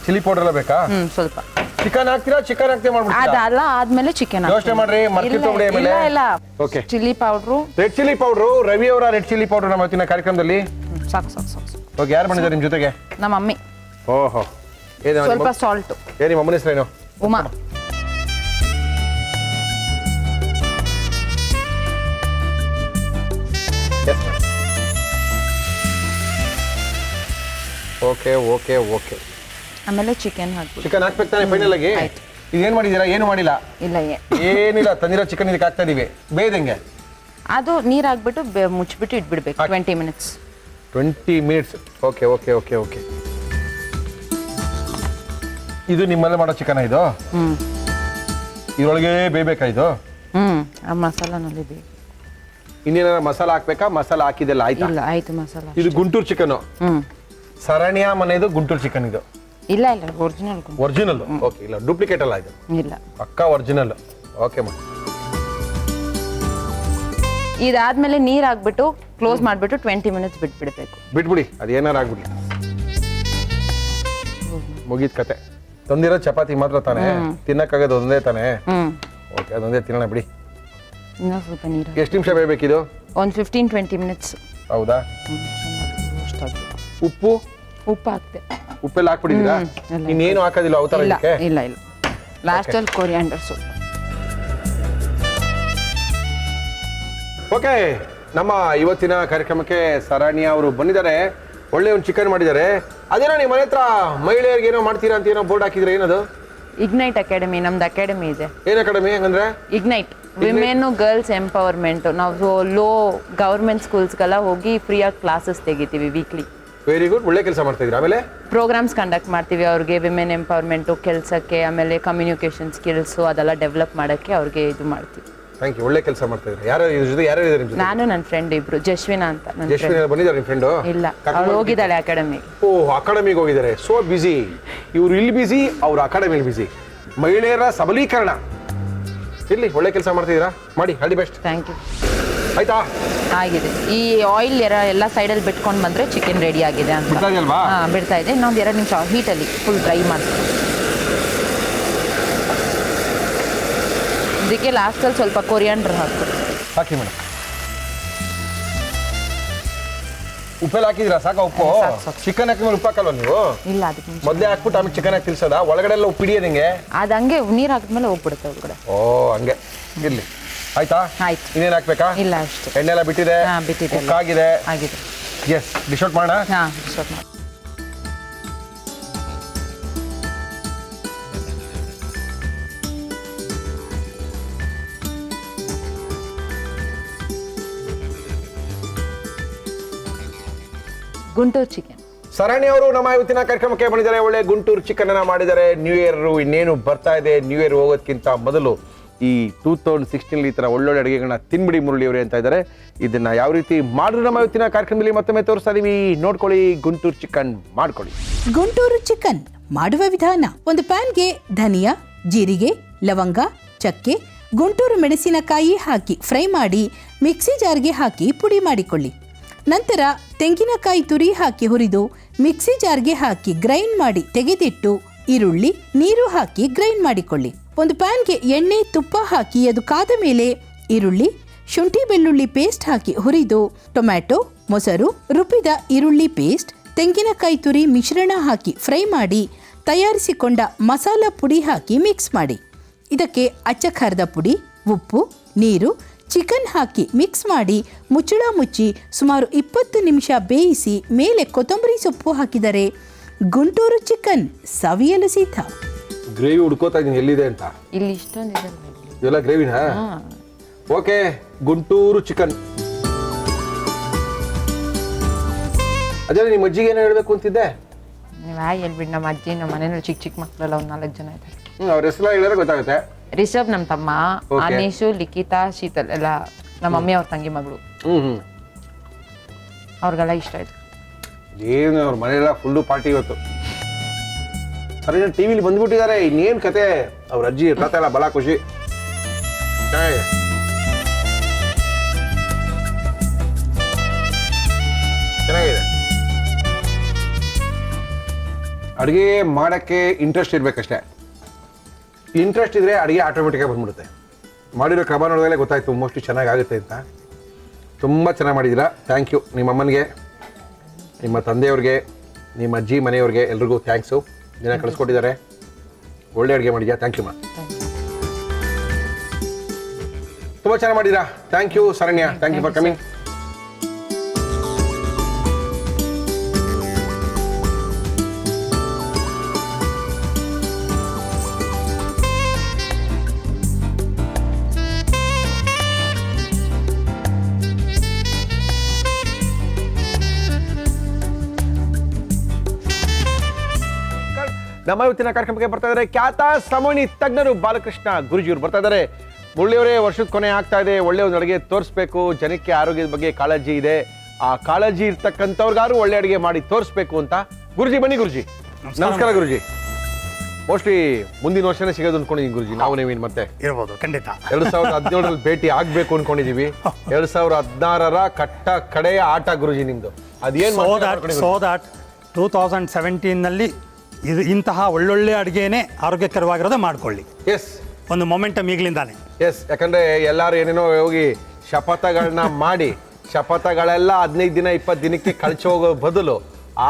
ಚಿಲ್ಲಿ ಪೌಡರ್ ಎಲ್ಲ ಬೇಕಾ? ಸ್ವಲ್ಪ. ಚಿಕನ್ ಹಾಕ್ತೀರಾ? ಚಿಕನ್ ಹಾಕ್ತೀರಾ ಮಾಡ್ಬಿಡ್ತೀರಾ? ಅದಲ್ಲ, ಆದ್ಮೇಲೆ ಚಿಕನ್ ಯೋಚನೆ ಮಾಡ್ರಿ, ಮರ್ತಿರ್ತೀವಿ ಆಮೇಲೆ. ಇಲ್ಲ, okay. Chilli powder, red chilli powder. Ravi ಅವರ ರೆಡ್ ಚಿಲ್ಲಿ ಪೌಡರ್ ನಮ್ಮ ಇವತ್ತಿನ ಕಾರ್ಯಕ್ರಮದಲ್ಲಿ. ಸಾಕು ಸಾಕು ಸಾಕು. ಓಕೆ. ಯಾರು ಬಂದಿದ್ದಾರೆ ನಿಮ್ಮ ಜೊತೆಗೆ? ನಮ್ಮ ಮಮ್ಮಿ. ಓಹೋ. ಸ್ವಲ್ಪ ಸಾಲ್ಟು. ನಿಮ್ಮ ಅಮ್ಮನ ಹೆಸರೇನು? ಉಮಾ. Okay okay okay. ಆಮೇಲೆ ಚಿಕನ್ ಹಾಕ್ಬಿಟ್ಟು ಚಿಕನ್ ಹಾಕ್ಬೇಕು ತಾನೆ ಫೈನಲ್ ಆಗಿ? ಆಯ್ತು. ಇದೇನು ಮಾಡಿದ್ದೀರಾ? ಏನು ಮಾಡಿಲ್ಲ. ಇಲ್ಲ ಏನಿಲ್ಲ, ತಂದಿರೋ ಚಿಕನ್ ಇದಕ್ಕೆ ಹಾಕ್ತಾ ಇದೀವಿ. ಬೇಯ್ದಂಗೆ ಅದು ನೀರು ಹಾಕ್ಬಿಟ್ಟು ಮುಚ್ಚಿಬಿಟ್ಟು ಇಟ್ಬಿಡ್ಬೇಕು 20 minutes. 20 minutes. Okay okay okay okay. ಇದು ನಿಮ್ಮಲ್ಲೇ ಮಾಡೋ ಚಿಕನ್ ಇದು? ಇದರೊಳಗೆ ಬೇಯಬೇಕಾ ಇದು? ಆ ಮಸಾಲಾನಲ್ಲಿ ಬೇಕು. ಇನ್ನೇನಾರ ಮಸಾಲ ಹಾಕ್ಬೇಕಾ? ಮಸಾಲ ಹಾಕಿದೆಲ್ಲ ಆಯ್ತಾ? ಇಲ್ಲ ಆಯ್ತು ಮಸಾಲ. ಇದು ಗುಂಟೂರು ಚಿಕನ್. ಸರಣ್ಯ ಮನೆದು ಗುಂಟೂರು ಚಿಕನ್ ಇದು? ಇಲ್ಲ ಒರಿಜಿನಲ್. ಒರಿಜಿನಲ್. ಓಕೆ. ಇಲ್ಲ ಡೂಪ್ಲಿಕೇಟ್ ಅಲ್ಲ ಇದು? ಇಲ್ಲ ಪಕ್ಕ ಒರಿಜಿನಲ್. ಓಕೆ ಮಾ. ಇದಾದ್ಮೇಲೆ ನೀರು ಹಾಕ್ಬಿಟ್ಟು ಕ್ಲೋಸ್ ಮಾಡಿಬಿಟ್ಟು 20 ಮಿನಿಟ್ಸ್ ಬಿಟ್ಬಿಡ್ಬೇಕು. ಬಿಟ್ಬಿಡಿ, ಅದು ಏನಾರು ಆಗ್ಬಿಡಿ, ಮುಗೀತ್ ಕತೆ. ತಂದಿರೋ ಚಪಾತಿ ಮಾತ್ರ ತಾನೇ ತಿನ್ನಕ್ಕಾಗೋದು? ಒಂದೇ ತಾನೇ? ಓಕೆ, ಅದೊಂದೇ ತಿನ್ನೋಣ ಬಿಡಿ. ಇನ್ನೂ ಸ್ವಲ್ಪ ನೀರು. ಎಷ್ಟು ನಿಮಿಷ ಬೇಯಬೇಕಿದು? ಒಂದು 15-20 ಮಿನಿಟ್ಸ್. ಹೌದಾ? ಉಪ್ಪು ಹಾಕ್ತೆ. ಉಪ್ಪೆಲ್ಲ ಹಾಕ್ಬಿಟ್ಟಿದ್ದೀರಾ? ಇನ್ನೇನು ಹಾಕೋದಿಲ್ಲ ಅವತಾರ? ಇಲ್ಲ ಲಾಸ್ಟಲ್ಲಿ ಕೊರಿಯಾಂಡರ್ ಸೊಪ್ಪು. ಓಕೆ, ನಮ್ಮ ಇವತ್ತಿನ ಕಾರ್ಯಕ್ರಮಕ್ಕೆ ಸರಣ್ಯ ಅವರು ಬಂದಿದ್ದಾರೆ. ಒಳ್ಳೆ ಒಂದು ಚಿಕನ್ ಮಾಡಿದ್ದಾರೆ. ಅದೇನೋ ನಿಮ್ಮ ಮನೆ ಹತ್ರ ಮಹಿಳೆಯರಿಗೆ ಏನೋ ಮಾಡ್ತೀರಾ ಅಂತ ಏನೋ ಬೋರ್ಡ್ ಹಾಕಿದ್ರೆ, ಏನದು? ಇಗ್ನೈಟ್ ಅಕಾಡೆಮಿ, ನಮ್ದು ಅಕಾಡೆಮಿ ಇದೆ. ಏನ್ ಅಕಾಡೆಮಿ ಹಂಗಂದ್ರೆ? Ignite women girls empowerment. ನಾವು ಲೋ ಗವರ್ಮೆಂಟ್ ಸ್ಕೂಲ್ಸ್ಗೆಲ್ಲ ಹೋಗಿ ಫ್ರೀಯಾಗಿ ಕ್ಲಾಸಸ್ ತೆಗಿತೀವಿ ವೀಕ್ಲಿ. ವೆರಿ ಗುಡ್, ಒಳ್ಳೆ ಕೆಲಸ ಮಾಡ್ತಾ ಇದ್ದೀರಾ. ಆಮೇಲೆ ಪ್ರೋಗ್ರಾಮ್ಸ್ ಕಂಡಕ್ಟ್ ಮಾಡ್ತೀವಿ ಅವ್ರಿಗೆ, ವಿಮೆನ್ ಎಂಪವರ್ಮೆಂಟು ಕೆಲಸಕ್ಕೆ, ಆಮೇಲೆ ಕಮ್ಯುನಿಕೇಶನ್ ಸ್ಕಿಲ್ಸು ಅದೆಲ್ಲ ಡೆವಲಪ್ ಮಾಡೋಕ್ಕೆ ಅವ್ರಿಗೆ ಇದು ಮಾಡ್ತೀವಿ. ಥ್ಯಾಂಕ್ ಯು, ಒಳ್ಳೆ ಕೆಲಸ ಮಾಡ್ತಾ ಇದ್ದೀರಾ. ಯಾರು ಇದ್ರ ಜೊತೆ ಯಾರು ಇದ್ದಾರೆ ನಿಮ್ಮ ಜೊತೆ? ನಾನು ನನ್ನ ಫ್ರೆಂಡ್ ಇಬ್ರು, ಜಶ್ವಿನಾ ಅಂತ. ಜಶ್ವಿನಾ ಬಂದಿದ್ದಾರೆ ನಿಮ್ಮ ಫ್ರೆಂಡು? ಇಲ್ಲ, ಅವ್ರು ಹೋಗಿದ್ದಾಳೆ ಅಕಾಡೆಮಿ. ಓ, ಅಕಾಡೆಮಿಗೆ ಹೋಗಿದ್ದಾರೆ. So busy. ಇವ್ರು ಇಲ್ಲಿ ಬಿಸಿ, ಅವ್ರು ಅಕಾಡೆಮಿಲಿ ಬಿಸಿ. ಮಹಿಳೆಯರ ಸಬಲೀಕರಣ ಇಲ್ಲಿ ಒಳ್ಳೆ ಕೆಲಸ ಮಾಡ್ತಿದ್ದೀರಾ. ಮಾಡಿ, all the best. Thank you. ಆಯ್ತಾ? ಆಗಿದೆ. ಈ ಆಯಿಲ್ ಎಲ್ಲ ಸೈಡಲ್ಲಿ ಬಿಟ್ಕೊಂಡು ಬಂದರೆ ಚಿಕನ್ ರೆಡಿ ಆಗಿದೆ ಅಂತ. ಬಿಡ್ತಾ ಇದೆಯಲ್ವಾ? ಹಾಂ, ಬಿಡ್ತಾ ಇದೆ. ಇನ್ನೊಂದು 2 ನಿಮಿಷ ಹೀಟಲ್ಲಿ ಫುಲ್ ಡ್ರೈ ಮಾಡ್ತೀವಿ. ಇದಕ್ಕೆ ಲಾಸ್ಟಲ್ಲಿ ಸ್ವಲ್ಪ ಕೊರಿಯಾಂಡರ್ ಹಾಕಿ ಮೇಡಮ್. ಉಪ್ಪೆಲ್ಲ ಹಾಕಿದಿರಾ? ಸಾಕ ಉಪ್ಪು? ಚಿಕನ್ ಹಾಕಿ ಮೇಲೆ ಉಪ್ಪು ಹಾಕಲ್ವ ನೀವು? ಇಲ್ಲ, ಅದಕ್ಕೆ ಮೊದಲೇ ಹಾಕ್ಬಿಟ್ಟು ಆಮೇಲೆ ಚಿಕನ್ ಹಾಕಿ ತಿಳ್ಸೋದಾ? ಒಳಗಡೆ ಎಲ್ಲ ಉಪ್ಪು ಹಿಡಿಯೋದಂಗೆ? ಅದು ಹಂಗೆ ನೀರು ಹಾಕಿದ್ಮೇಲೆ ಹೋಗ್ಬಿಡುತ್ತೆ ಒಳಗಡೆ. ಓ, ಹಂಗೆ ಇರ್ಲಿ. ಆಯ್ತಾ? ಆಯ್ತು. ಇನ್ನೇನು ಹಾಕ್ಬೇಕಾ? ಇಲ್ಲ, ಅಷ್ಟೇ. ಎಣ್ಣೆ ಎಲ್ಲ ಬಿಟ್ಟಿದೆ? ಬಿಟ್ಟಿದೆ. ಆಗಿದೆ. ಆಗಿದೆ. ಎಸ್, ಡಿಶ್ ಔಟ್ ಮಾಡೋಣ. ಹಾಂ, ಸ್ಟಾರ್ಟ್ ಮಾಡಿ. ಗುಂಟೂರು ಚಿಕನ್. ಸರಣಿ ಅವರು ನಮ್ಮ ಇವತ್ತಿನ ಕಾರ್ಯಕ್ರಮಕ್ಕೆ ಬಂದಿದ್ದಾರೆ. ಒಳ್ಳೆ ಗುಂಟೂರು ಚಿಕನ್ ಅನ್ನ ಮಾಡಿದ್ದಾರೆ. ನ್ಯೂ ಇಯರ್ ಇನ್ನೇನು ಬರ್ತಾ ಇದೆ. ನ್ಯೂ ಇಯರ್ ಹೋಗೋದಕ್ಕಿಂತ ಮೊದಲು ಈ 2016 ಈ ತರ ಒಳ್ಳೊಳ್ಳೆ ಅಡುಗೆಗಳನ್ನ ತಿನ್ಬಿಡಿ ಮುರಳಿ ಅವರೇ ಅಂತ ಇದ್ದಾರೆ. ಇದನ್ನ ಯಾವ ರೀತಿ ಮಾಡಿದ್ರು ನಮ್ಮ ಇವತ್ತಿನ ಕಾರ್ಯಕ್ರಮದಲ್ಲಿ ಮತ್ತೊಮ್ಮೆ ತೋರಿಸ್ತಾ ಇದೀವಿ. ನೋಡ್ಕೊಳ್ಳಿ, ಗುಂಟೂರು ಚಿಕನ್ ಮಾಡ್ಕೊಳ್ಳಿ. ಗುಂಟೂರು ಚಿಕನ್ ಮಾಡುವ ವಿಧಾನ: ಒಂದು ಪ್ಯಾನ್ಗೆ ಧನಿಯಾ, ಜೀರಿಗೆ, ಲವಂಗ, ಚಕ್ಕೆ, ಗುಂಟೂರು ಮೆಣಸಿನಕಾಯಿ ಹಾಕಿ ಫ್ರೈ ಮಾಡಿ ಮಿಕ್ಸಿ ಜಾರ್ಗೆ ಹಾಕಿ ಪುಡಿ ಮಾಡಿಕೊಳ್ಳಿ. ನಂತರ ತೆಂಗಿನಕಾಯಿ ತುರಿ ಹಾಕಿ ಹುರಿದು ಮಿಕ್ಸಿ ಜಾರ್ಗೆ ಹಾಕಿ ಗ್ರೈಂಡ್ ಮಾಡಿ ತೆಗೆದಿಟ್ಟು ಈರುಳ್ಳಿ, ನೀರು ಹಾಕಿ ಗ್ರೈಂಡ್ ಮಾಡಿಕೊಳ್ಳಿ. ಒಂದು ಪ್ಯಾನ್ಗೆ ಎಣ್ಣೆ, ತುಪ್ಪ ಹಾಕಿ ಅದು ಕಾದ ಮೇಲೆ ಈರುಳ್ಳಿ, ಶುಂಠಿ ಬೆಳ್ಳುಳ್ಳಿ ಪೇಸ್ಟ್ ಹಾಕಿ ಹುರಿದು ಟೊಮ್ಯಾಟೊ, ಮೊಸರು, ರುಬ್ಬಿದ ಈರುಳ್ಳಿ ಪೇಸ್ಟ್, ತೆಂಗಿನಕಾಯಿ ತುರಿ ಮಿಶ್ರಣ ಹಾಕಿ ಫ್ರೈ ಮಾಡಿ ತಯಾರಿಸಿಕೊಂಡ ಮಸಾಲ ಪುಡಿ ಹಾಕಿ ಮಿಕ್ಸ್ ಮಾಡಿ. ಇದಕ್ಕೆ ಅಚ್ಚ ಖಾರದ ಪುಡಿ, ಉಪ್ಪು, ನೀರು, ಚಿಕನ್ ಹಾಕಿ ಮಿಕ್ಸ್ ಮಾಡಿ ಮುಚ್ಚಳ ಮುಚ್ಚಿ ಸುಮಾರು 20 ನಿಮಿಷ ಬೇಯಿಸಿ ಮೇಲೆ ಕೊತ್ತಂಬರಿ ಸೊಪ್ಪು ಹಾಕಿದರೆ ಗುಂಟೂರು ಚಿಕನ್ ಸವಿಯಲು ಸಿದ್ಧ. ಗ್ರೇವಿ ಹುಡ್ಕೋತಾ ಇದೀನಿ ಎಲ್ಲಿದೆ ಅಂತ. ಇಲ್ಲಿ ಇಷ್ಟೊಂದಿದೆ. ಇದೆಲ್ಲ ಗ್ರೇವಿನಾ? Okay, Guntur chicken. ಅದೇ ನಿಮ್ಮ ಅಜ್ಜಿಗೆ ಏನೋ ಹೇಳ್ಬೇಕು ಅಂತಿದ್ದೆ. ನೀವು ಹೇಳ್ಬಿಡಿ. ನಮ್ಮ ಅಜ್ಜಿ, ನಮ್ಮ ಮನೆಯಲ್ಲಿ ಚಿಕ್ಕ ಮಕ್ಕಳೆಲ್ಲ ಒಂದು 4 ಜನ ಇದ್ದಾರೆ. ಅವ್ರ ಹೆಸರು ಹೇಳಿದ್ರೆ ಗೊತ್ತಾಗುತ್ತೆ. ರಿಷಬ್ ನಮ್ಮ ತಮ್ಮ, ಅನೀಶು, ಲಿಖಿತಾ, ಶೀತಲ್ ಎಲ್ಲ ನಮ್ಮ ಮಮ್ಮಿ ಅವ್ರ ತಂಗಿ ಮಗಳು. ಅವ್ರಿಗೆಲ್ಲ ಇಷ್ಟ ಆಯ್ತು. ಏನು ಅವ್ರ ಮನೆಯೆಲ್ಲ ಫುಲ್ಲು ಪಾರ್ಟಿ ಇವತ್ತು. ಸರಿ, ಟಿವಿಲಿ ಬಂದ್ಬಿಟ್ಟಿದ್ದಾರೆ. ಇನ್ನೇನು ಕತೆ? ಅವ್ರ ಅಜ್ಜಿ ಕತೆ ಎಲ್ಲ ಬಹಳ ಖುಷಿ. ಚೆನ್ನಾಗಿದೆ. ಅಡುಗೆ ಮಾಡಕ್ಕೆ ಇಂಟ್ರೆಸ್ಟ್ ಇರ್ಬೇಕಷ್ಟೇ. ಇಂಟ್ರೆಸ್ಟ್ ಇದ್ರೆ ಅಡುಗೆ ಆಟೋಮೆಟಿಕಾಗಿ ಬಂದ್ಬಿಡುತ್ತೆ. ಮಾಡಿರೋ ಕ್ರಮ ನೋಡಿದಾಗಲೇ ಗೊತ್ತಾಯ್ತು ಮೋಸ್ಟ್ಲಿ ಚೆನ್ನಾಗಾಗುತ್ತೆ ಅಂತ. ತುಂಬ ಚೆನ್ನಾಗಿ ಮಾಡಿದ್ದೀರಾ. Thank you. ನಿಮ್ಮ ಅಮ್ಮನಿಗೆ, ನಿಮ್ಮ ತಂದೆಯವ್ರಿಗೆ, ನಿಮ್ಮ ಅಜ್ಜಿ ಮನೆಯವ್ರಿಗೆ ಎಲ್ರಿಗೂ ಥ್ಯಾಂಕ್ಸು. ದಿನ ಕಳಿಸ್ಕೊಟ್ಟಿದ್ದಾರೆ. ಒಳ್ಳೆ ಅಡುಗೆ ಮಾಡಿದ್ಯಾ. ಥ್ಯಾಂಕ್ ಯು ಮಾ. ತುಂಬ ಚೆನ್ನಾಗಿ ಮಾಡಿದ್ದೀರಾ. Thank you Saranya. Thank you for coming. ನಮ್ಮ ಇವತ್ತಿನ ಕಾರ್ಯಕ್ರಮಕ್ಕೆ ಬರ್ತಾ ಇದ್ದಾರೆ ಖ್ಯಾತ ಸಮಣಿ ತಜ್ಞರು ಬಾಲಕೃಷ್ಣ ಗುರೂಜಿಯವರು ಬರ್ತಾ ಇದ್ದಾರೆ. ಮುರಳಿಯವರೇ, ವರ್ಷದ ಕೊನೆ ಆಗ್ತಾ ಇದೆ, ಒಳ್ಳೆ ಒಂದು ಅಡುಗೆ ತೋರಿಸ್ಬೇಕು, ಜನಕ್ಕೆ ಆರೋಗ್ಯದ ಬಗ್ಗೆ ಕಾಳಜಿ ಇದೆ, ಆ ಕಾಳಜಿ ಇರ್ತಕ್ಕಂಥವ್ರಿಗಾರು ಒಳ್ಳೆ ಅಡುಗೆ ಮಾಡಿ ತೋರಿಸ್ಬೇಕು ಅಂತ. ಗುರುಜಿ ಬನ್ನಿ. ಗುರುಜಿ ನಮಸ್ಕಾರ. ಗುರುಜಿ ಮೋಸ್ಟ್ಲಿ ಮುಂದಿನ ವರ್ಷನೇ ಸಿಗೋದು ಅನ್ಕೊಂಡಿದೀವಿ ಗುರುಜಿ. ನಾವು ನೀವೇನು ಮತ್ತೆ ಇರ್ಬೋದು, ಖಂಡಿತ 2017ರಲ್ಲಿ ಭೇಟಿ ಆಗ್ಬೇಕು ಅನ್ಕೊಂಡಿದೀವಿ. 2016ರ ಕಟ್ಟ ಕಡೆಯ ಆಟ ಗುರುಜಿ ನಿಮ್ದು. ಅದೇನು ಸೊ ದಟ್ 2017ನಲ್ಲಿ ಇಂತಹ ಒಳ್ಳೊಳ್ಳೆ ಅಡುಗೆನೇ ಆರೋಗ್ಯಕರವಾಗಿರೋದೇ ಮಾಡ್ಕೊಳ್ಳಿ. ಎಸ್, ಒಂದು ಮೊಮೆಂಟಮ್ ಈಗಲಿಂದಾನೆ. ಎಸ್, ಯಾಕಂದ್ರೆ ಎಲ್ಲಾರು ಏನೇನೋ ಹೋಗಿ ಶಪಥಗಳನ್ನ ಮಾಡಿ ಶಪಥಗಳೆಲ್ಲ 15 ದಿನ 20 ದಿನಕ್ಕೆ ಕಳ್ಚಿ ಹೋಗೋ ಬದಲು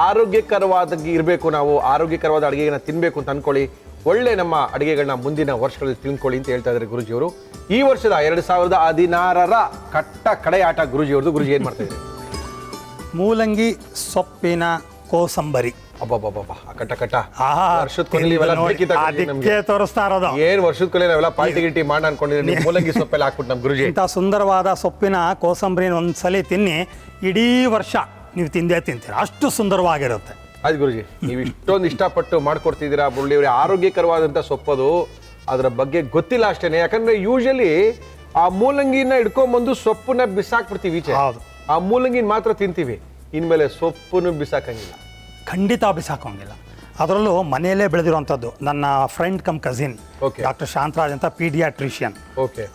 ಆರೋಗ್ಯಕರವಾದ ಇರಬೇಕು, ನಾವು ಆರೋಗ್ಯಕರವಾದ ಅಡುಗೆನ ತಿನ್ಬೇಕು ಅಂತ ಅನ್ಕೊಳ್ಳಿ. ಒಳ್ಳೆ ನಮ್ಮ ಅಡುಗೆಗಳನ್ನ ಮುಂದಿನ ವರ್ಷಗಳಲ್ಲಿ ತಿಳ್ಕೊಳ್ಳಿ ಅಂತ ಹೇಳ್ತಾ ಇದ್ದಾರೆ ಗುರುಜಿಯವರು. ಈ ವರ್ಷದ 2016ರ ಕಟ್ಟ ಕಡೆ ಆಟ ಗುರುಜಿಯವ್ರದ್ದು. ಗುರುಜಿ ಏನ್ ಮಾಡ್ತಾ ಇದ್ದಾರೆ? ಮೂಲಂಗಿ ಸೊಪ್ಪಿನ ಕೋಸಂಬರಿ. ಕಟ್ಟ ವರ್ಷದ ಕೊನೆಯಲ್ಲಿ ಅದಕ್ಕೆ ತೋರಿಸ್ತಾ ಇರೋದು. ಏನ್ ವರ್ಷದ ಕೊನೆ ನಾವೆಲ್ಲ ಪಾರ್ಟಿ ಗಿಟಿ ಮಾಡಿ ಅನ್ಕೊಂಡಿದ್ರೆ ನೀವು ಮೂಲಂಗಿ ಸೊಪ್ಪೆಲ್ಲ ಹಾಕ್ಬಿಟ್ಟು ನಮ್ಮ ಗುರುಜಿ ಇಂಥ ಸುಂದರವಾದ ಸೊಪ್ಪಿನ ಕೋಸಂಬರಿನ ಒಂದ್ಸಲಿ ತಿನ್ನಿ, ಇಡೀ ವರ್ಷ ನೀವು ತಿಂದೇ ತಿಂತೀರ, ಅಷ್ಟು ಸುಂದರವಾಗಿರುತ್ತೆ. ಆಯ್ತು ಗುರುಜಿ, ನೀವು ಇಷ್ಟೊಂದು ಇಷ್ಟಪಟ್ಟು ಮಾಡ್ಕೊಡ್ತಿದ್ದೀರಾ. ಮುರಳಿಯವರೇ, ಆರೋಗ್ಯಕರವಾದಂಥ ಸೊಪ್ಪದು, ಅದರ ಬಗ್ಗೆ ಗೊತ್ತಿಲ್ಲ ಅಷ್ಟೇನೆ. ಯಾಕಂದ್ರೆ ಯೂಶಲಿ ಆ ಮೂಲಂಗಿನ ಇಟ್ಕೊಂಡ್ಬಂದು ಸೊಪ್ಪನ್ನ ಬಿಸಾಕ್ಬಿಡ್ತೀವಿ ಈಚೆ. ಆ ಮೂಲಂಗಿನ ಮಾತ್ರ ತಿಂತೀವಿ, ಇನ್ಮೇಲೆ ಸೊಪ್ಪನ್ನು ಬಿಸಾಕಂಗಿಲ್ಲ. ಖಂಡಿತ ಬಿಸಾಕೋಂಗಿಲ್ಲ. ಅದರಲ್ಲೂ ಮನೆಯಲ್ಲೇ ಬೆಳೆದಿರುವಂಥದ್ದು. ನನ್ನ friend come cousin doctor Shantaraj ಅಂತ ಪೀಡಿಯಾಟ್ರಿಷಿಯನ್.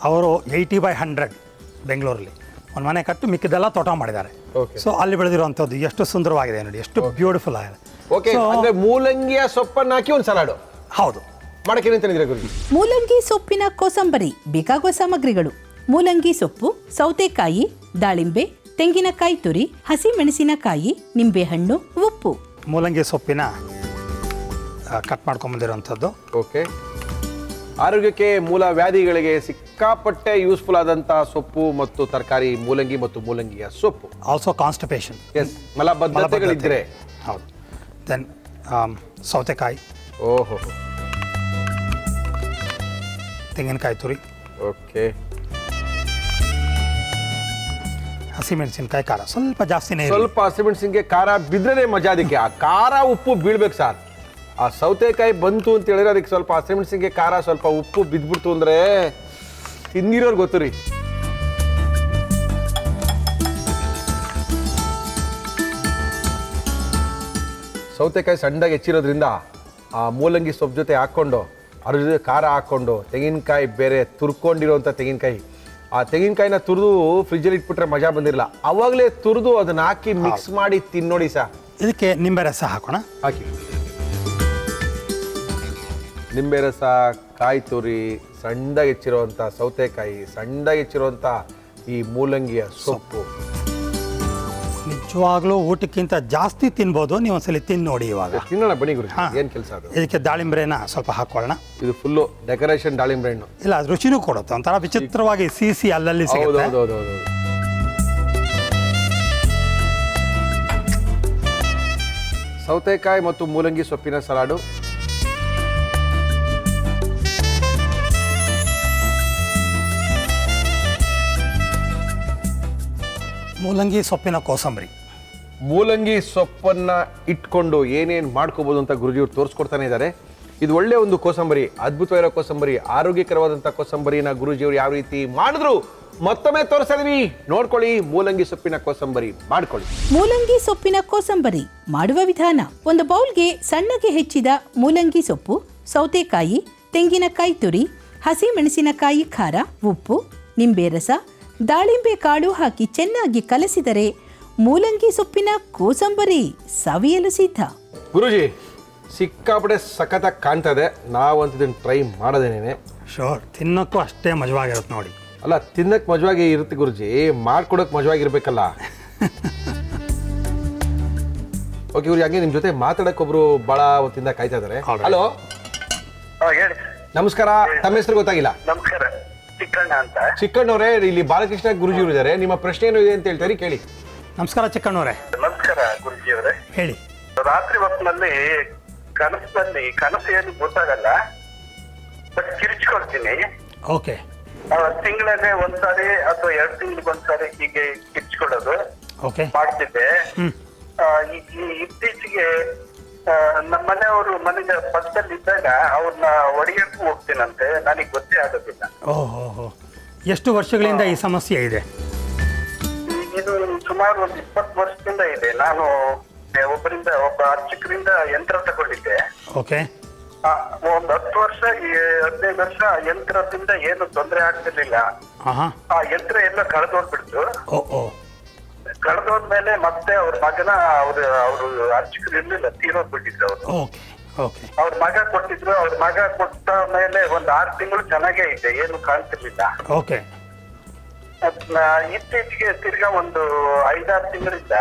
ಅವರು 80/100 ಬೆಂಗಳೂರಲ್ಲಿ ಒಂದು ಮನೆ ಕಟ್ಟು ಮಿಕ್ಕಿದೆಲ್ಲ ತೋಟ ಮಾಡಿದ್ದಾರೆ. ಸೊ ಅಲ್ಲಿ ಬೆಳೆದಿರುವಂಥದ್ದು ಎಷ್ಟು ಸುಂದರವಾಗಿದೆ ನೋಡಿ, ಎಷ್ಟು ಬ್ಯೂಟಿಫುಲ್ ಆಗಿದೆ. ಅಂದ್ರೆ ಮೂಲಂಗಿಯ ಸೊಪ್ಪನ್ನು ಹಾಕಿ ಒಂದು ಸಲಾಡು. ಹೌದು, ಮಾಡಕ್ಕೆ ಏನಂತ ಹೇಳಿದ್ರೆ ಗುರುಜಿ? ಮೂಲಂಗಿ ಸೊಪ್ಪಿನ ಕೋಸಂಬರಿ ಬೇಕಾಗುವ ಸಾಮಗ್ರಿಗಳು: ಮೂಲಂಗಿ ಸೊಪ್ಪು, ಸೌತೆಕಾಯಿ, ದಾಳಿಂಬೆ, ತೆಂಗಿನಕಾಯಿ ತುರಿ, ಹಸಿ ಮೆಣಸಿನಕಾಯಿ, ನಿಂಬೆಹಣ್ಣು, ಉಪ್ಪು. ಮೂಲಂಗಿ ಸೊಪ್ಪಿನ ಕಟ್ ಮಾಡ್ಕೊಂಬಂದಿರೋಂಥದ್ದು. ಓಕೆ. ಆರೋಗ್ಯಕ್ಕೆ, ಮೂಲ ವ್ಯಾಧಿಗಳಿಗೆ ಸಿಕ್ಕಾಪಟ್ಟೆ ಯೂಸ್ಫುಲ್ ಆದಂಥ ಸೊಪ್ಪು ಮತ್ತು ತರಕಾರಿ ಮೂಲಂಗಿ ಮತ್ತು ಮೂಲಂಗಿಯ ಸೊಪ್ಪು. Also constipation. ಎಸ್, ಮಲಬದ್ಧತೆಗಳಿದ್ರೆ. ಹೌದು. ದೆನ್ ಸೌತೆಕಾಯಿ. ಓಹೋ. ತೆಂಗಿನಕಾಯಿ ತುರಿ. ಓಕೆ. ಹಸಿಮೆಣಸಿನಕಾಯಿ ಖಾರ ಸ್ವಲ್ಪ ಜಾಸ್ತಿನೇ. ಸ್ವಲ್ಪ ಹಸಿಮೆಣಸಿನಕಾಯಿ ಖಾರ ಬಿದ್ದರೆ ಮಜಾ. ಅದಕ್ಕೆ ಆ ಖಾರ ಉಪ್ಪು ಬೀಳ್ಬೇಕು ಸರ್. ಆ ಸೌತೆಕಾಯಿ ಬಂತು ಅಂತ ಹೇಳಿದ್ರೆ ಅದಕ್ಕೆ ಸ್ವಲ್ಪ ಹಸಿಮೆಣಸಿನಕಾಯಿ ಖಾರ ಸ್ವಲ್ಪ ಉಪ್ಪು ಬಿದ್ದ್ಬಿಡ್ತು ಅಂದ್ರೆ ತಿಂದಿರೋರು ಗೊತ್ತು ರೀ. ಸೌತೆಕಾಯಿ ಸಣ್ಣದಾಗಿ ಹೆಚ್ಚಿರೋದ್ರಿಂದ ಆ ಮೂಲಂಗಿ ಸೊಪ್ಪು ಜೊತೆ ಹಾಕ್ಕೊಂಡು ಅದ್ರ ಜೊತೆ ಖಾರ ಹಾಕ್ಕೊಂಡು ತೆಂಗಿನಕಾಯಿ ಬೇರೆ ತುರ್ಕೊಂಡಿರೋಂಥ ತೆಂಗಿನಕಾಯಿ, ಆ ತೆಂಗಿನಕಾಯಿನ ತುರಿದು ಫ್ರಿಜ್ಜಲ್ಲಿ ಇಟ್ಬಿಟ್ರೆ ಮಜಾ ಬಂದಿರಲ್ಲ. ಅವಾಗಲೇ ತುರಿದು ಅದನ್ನ ಹಾಕಿ ಮಿಕ್ಸ್ ಮಾಡಿ ತಿನ್ನೋಡಿ ಸರ್. ಇದಕ್ಕೆ ನಿಂಬೆ ರಸ ಹಾಕೋಣ. ಹಾಕಿ ನಿಂಬೆ ರಸ, ಕಾಯಿ ತುರಿ, ಸಣ್ಣದಾಗಿ ಹೆಚ್ಚಿರುವಂಥ ಸೌತೆಕಾಯಿ, ಸಣ್ಣದಾಗಿ ಹೆಚ್ಚಿರುವಂಥ ಈ ಮೂಲಂಗಿಯ ಸೊಪ್ಪು. ನಿಜವಾಗ್ಲೂ ಊಟಕ್ಕಿಂತ ಜಾಸ್ತಿ ತಿನ್ಬೋದು. ನೀವು ಒಂದ್ಸಲಿ ತಿಂದು ನೋಡಿ. ಇವಾಗ ತಿನ್ನೋಣ ಬನ್ನಿ ಗುರು. ಏನು ಕೆಲಸ ಅದು? ಇದಕ್ಕೆ ದಾಳಿಂಬ್ರೆನ ಸ್ವಲ್ಪ ಹಾಕೊಳ್ಳೋಣ. ಇದು ಫುಲ್ಲು ಡೆಕೋರೇಷನ್ ದಾಳಿಂಬ್ರೆ ಹಣ್ಣು. ಇಲ್ಲ, ಅದು ರುಚಿನೂ ಕೊಡುತ್ತೆ. ಒಂಥರ ವಿಚಿತ್ರವಾಗಿ ಸಿಹಿ ಅಲ್ಲಲ್ಲಿ ಸಿಗುತ್ತೆ. ಹೌದೌದು. ಸೌತೆಕಾಯಿ ಮತ್ತು ಮೂಲಂಗಿ ಸೊಪ್ಪಿನ ಸಲಾಡು. ಮೂಲಂಗಿ ಸೊಪ್ಪಿನ ಕೋಸಂಬರಿ. ಮೂಲಂಗಿ ಸೊಪ್ಪನ್ನ ಇಟ್ಕೊಂಡು ಏನೇನು ಮಾಡ್ಕೋಬಹುದು ಅಂತ ಗುರುಜಿಯವರು ತೋರಿಸ್ಕೊಡ್ತಾನೆ ಇದ್ದಾರೆ. ಇದು ಒಳ್ಳೆ ಒಂದು ಕೋಸಂಬರಿ, ಅದ್ಭುತವಾಗಿರೋ ಕೋಸಂಬರಿ, ಆರೋಗ್ಯಕರವಾದಂಥ ಕೋಸಂಬರಿನ ಗುರುಜಿಯವರು ಯಾವ ರೀತಿ ಮಾಡಿದ್ರು ಮತ್ತೊಮ್ಮೆ ತೋರಿಸ್ತಾ ಇದೀವಿ, ನೋಡ್ಕೊಳ್ಳಿ. ಮೂಲಂಗಿ ಸೊಪ್ಪಿನ ಕೋಸಂಬರಿ ಮಾಡ್ಕೊಳ್ಳಿ. ಮೂಲಂಗಿ ಸೊಪ್ಪಿನ ಕೋಸಂಬರಿ ಮಾಡುವ ವಿಧಾನ: ಒಂದು ಬೌಲ್ಗೆ ಸಣ್ಣಗೆ ಹೆಚ್ಚಿದ ಮೂಲಂಗಿ ಸೊಪ್ಪು, ಸೌತೆಕಾಯಿ, ತೆಂಗಿನಕಾಯಿ ತುರಿ, ಹಸಿ ಮೆಣಸಿನಕಾಯಿ ಖಾರ, ಉಪ್ಪು, ನಿಂಬೆ ರಸ, ದಾಳಿಂಬೆ ಕಾಳು ಹಾಕಿ ಚೆನ್ನಾಗಿ ಕಲಸಿದರೆ ಮೂಲಂಗಿ ಸೊಪ್ಪಿನ ಕೋಸಂಬರಿ ಸವಿಯಲು ಸಿದ್ಧ. ಗುರುಜಿ, ಸಿಕ್ಕಾಪಟ್ಟೆ ಸಖತ್ತಾಗಿ ಕಾಣ್ತದೆ. ನಾವಂತ ಇದನ್ನು ಟ್ರೈ ಮಾಡೋದೇನೇನೆ. ಶೋರ್, ತಿನ್ನೋಕ್ಕೂ ಅಷ್ಟೇ ಮಜವಾಗಿರುತ್ತೆ ನೋಡಿ. ಅಲ್ಲ, ತಿನ್ನಕ್ಕೆ ಮಜವಾಗಿ ಇರುತ್ತೆ ಗುರುಜಿ, ಮಾಡ್ಕೊಡೋಕೆ ಮಜವಾಗಿರ್ಬೇಕಲ್ಲ. ಓಕೆ ಇವ್ರು ಹಂಗೆ ನಿಮ್ಮ ಜೊತೆ ಮಾತಾಡಕ್ಕೆ ಒಬ್ರು ಭಾಳ ಹೊತ್ತಿಂದ ಕಾಯ್ತಾ ಇದ್ದಾರೆ. ಹಲೋ, ನಮಸ್ಕಾರ. ತಮ್ಮ ಹೆಸರು ಗೊತ್ತಾಗಿಲ್ಲ? ನಮಸ್ಕಾರ, ಚಿಕ್ಕಣ್ಣ ಅಂತ. ಚಿಕ್ಕಣ್ಣವರೇ, ಇಲ್ಲಿ ಬಾಲಕೃಷ್ಣ ಗುರುಜಿ ಅವರು ಇದ್ದಾರೆ. ನಿಮ್ಮ ಪ್ರಶ್ನೆ ಏನು ಇದೆ ಅಂತ ಹೇಳ್ತಾರೆ, ಕೇಳಿ. ನಮಸ್ಕಾರ ಚಿಕ್ಕಣ್ಣವರೇ. ನಮಸ್ಕಾರ ಗುರುಜಿ ಅವರೇ. ಹೇಳಿ. ರಾತ್ರಿ ಹೊತ್ತಿನಲ್ಲಿ ಕನಸು ಏನು ಗೊತ್ತಾಗಲ್ಲ, ಬಟ್ ಕಿರ್ಚ್ಕೊಳ್ತೀನಿ. ಓಕೆ. ತಿಂಗಳಿಗೆ ಒಂದ್ಸಾರಿ ಅಥವಾ 2 ತಿಂಗಳಿಗೆ ಒಂದ್ಸಾರಿ ಹೀಗೆ ಕಿರ್ಚ್ಕೊಳ್ಳೋದು ಓಕೆ ಮಾಡ್ತಿದ್ದೆ. ಇತ್ತೀಚೆಗೆ ನಮ್ಮ ಮನೆಯವರು ಮನೆಗೆ ಪಕ್ಕದಲ್ಲಿ ಇದ್ದಾಗ ಅವ್ರನ್ನ ಹೊಡೆಯಕ್ಕೂ ಹೋಗ್ತೀನಂತೆ, ನನಗೆ ಗೊತ್ತೇ ಆಗೋದಿಲ್ಲ. ಓಹೋ, ಎಷ್ಟು ವರ್ಷಗಳಿಂದ ಈ ಸಮಸ್ಯೆ ಇದೆ? ಇದು ಸುಮಾರು ಒಂದು 20 ವರ್ಷದಿಂದ ಇದೆ. ನಾನು ಒಬ್ಬ ಅರ್ಚಕರಿಂದ ಯಂತ್ರ ತಗೊಂಡಿದ್ದೆ. ಓಕೆ. ಒಂದು 10 ವರ್ಷ 15 ವರ್ಷ ಯಂತ್ರದಿಂದ ಏನು ತೊಂದರೆ ಆಗ್ತಿರ್ಲಿಲ್ಲ. ಆ ಯಂತ್ರ ಎಲ್ಲ ಕಳೆದೋಗ್ಬಿಡ್ತು. ಕಳೆದೋದ್ಮೇಲೆ ಮತ್ತೆ ಅವ್ರ ಮಗನ ಅವರು ಅರ್ಚಕರು ಇರ್ಲಿಲ್ಲ, ತೀರೋಗ್ಬಿಟ್ಟಿದ್ರು ಅವರು. ಅವ್ರ ಮಗ ಕೊಟ್ಟಿದ್ರು. ಅವ್ರ ಮಗ ಕೊಟ್ಟ ಮೇಲೆ ಒಂದು 6 ತಿಂಗಳು ಚೆನ್ನಾಗೇ ಇದೆ, ಏನು ಕಾಣ್ತಿರ್ಲಿಲ್ಲ. ಇತ್ತೀಚೆಗೆ ತಿರ್ಗಾ ಒಂದು 5-6 ತಿಂಗಳಿಂದ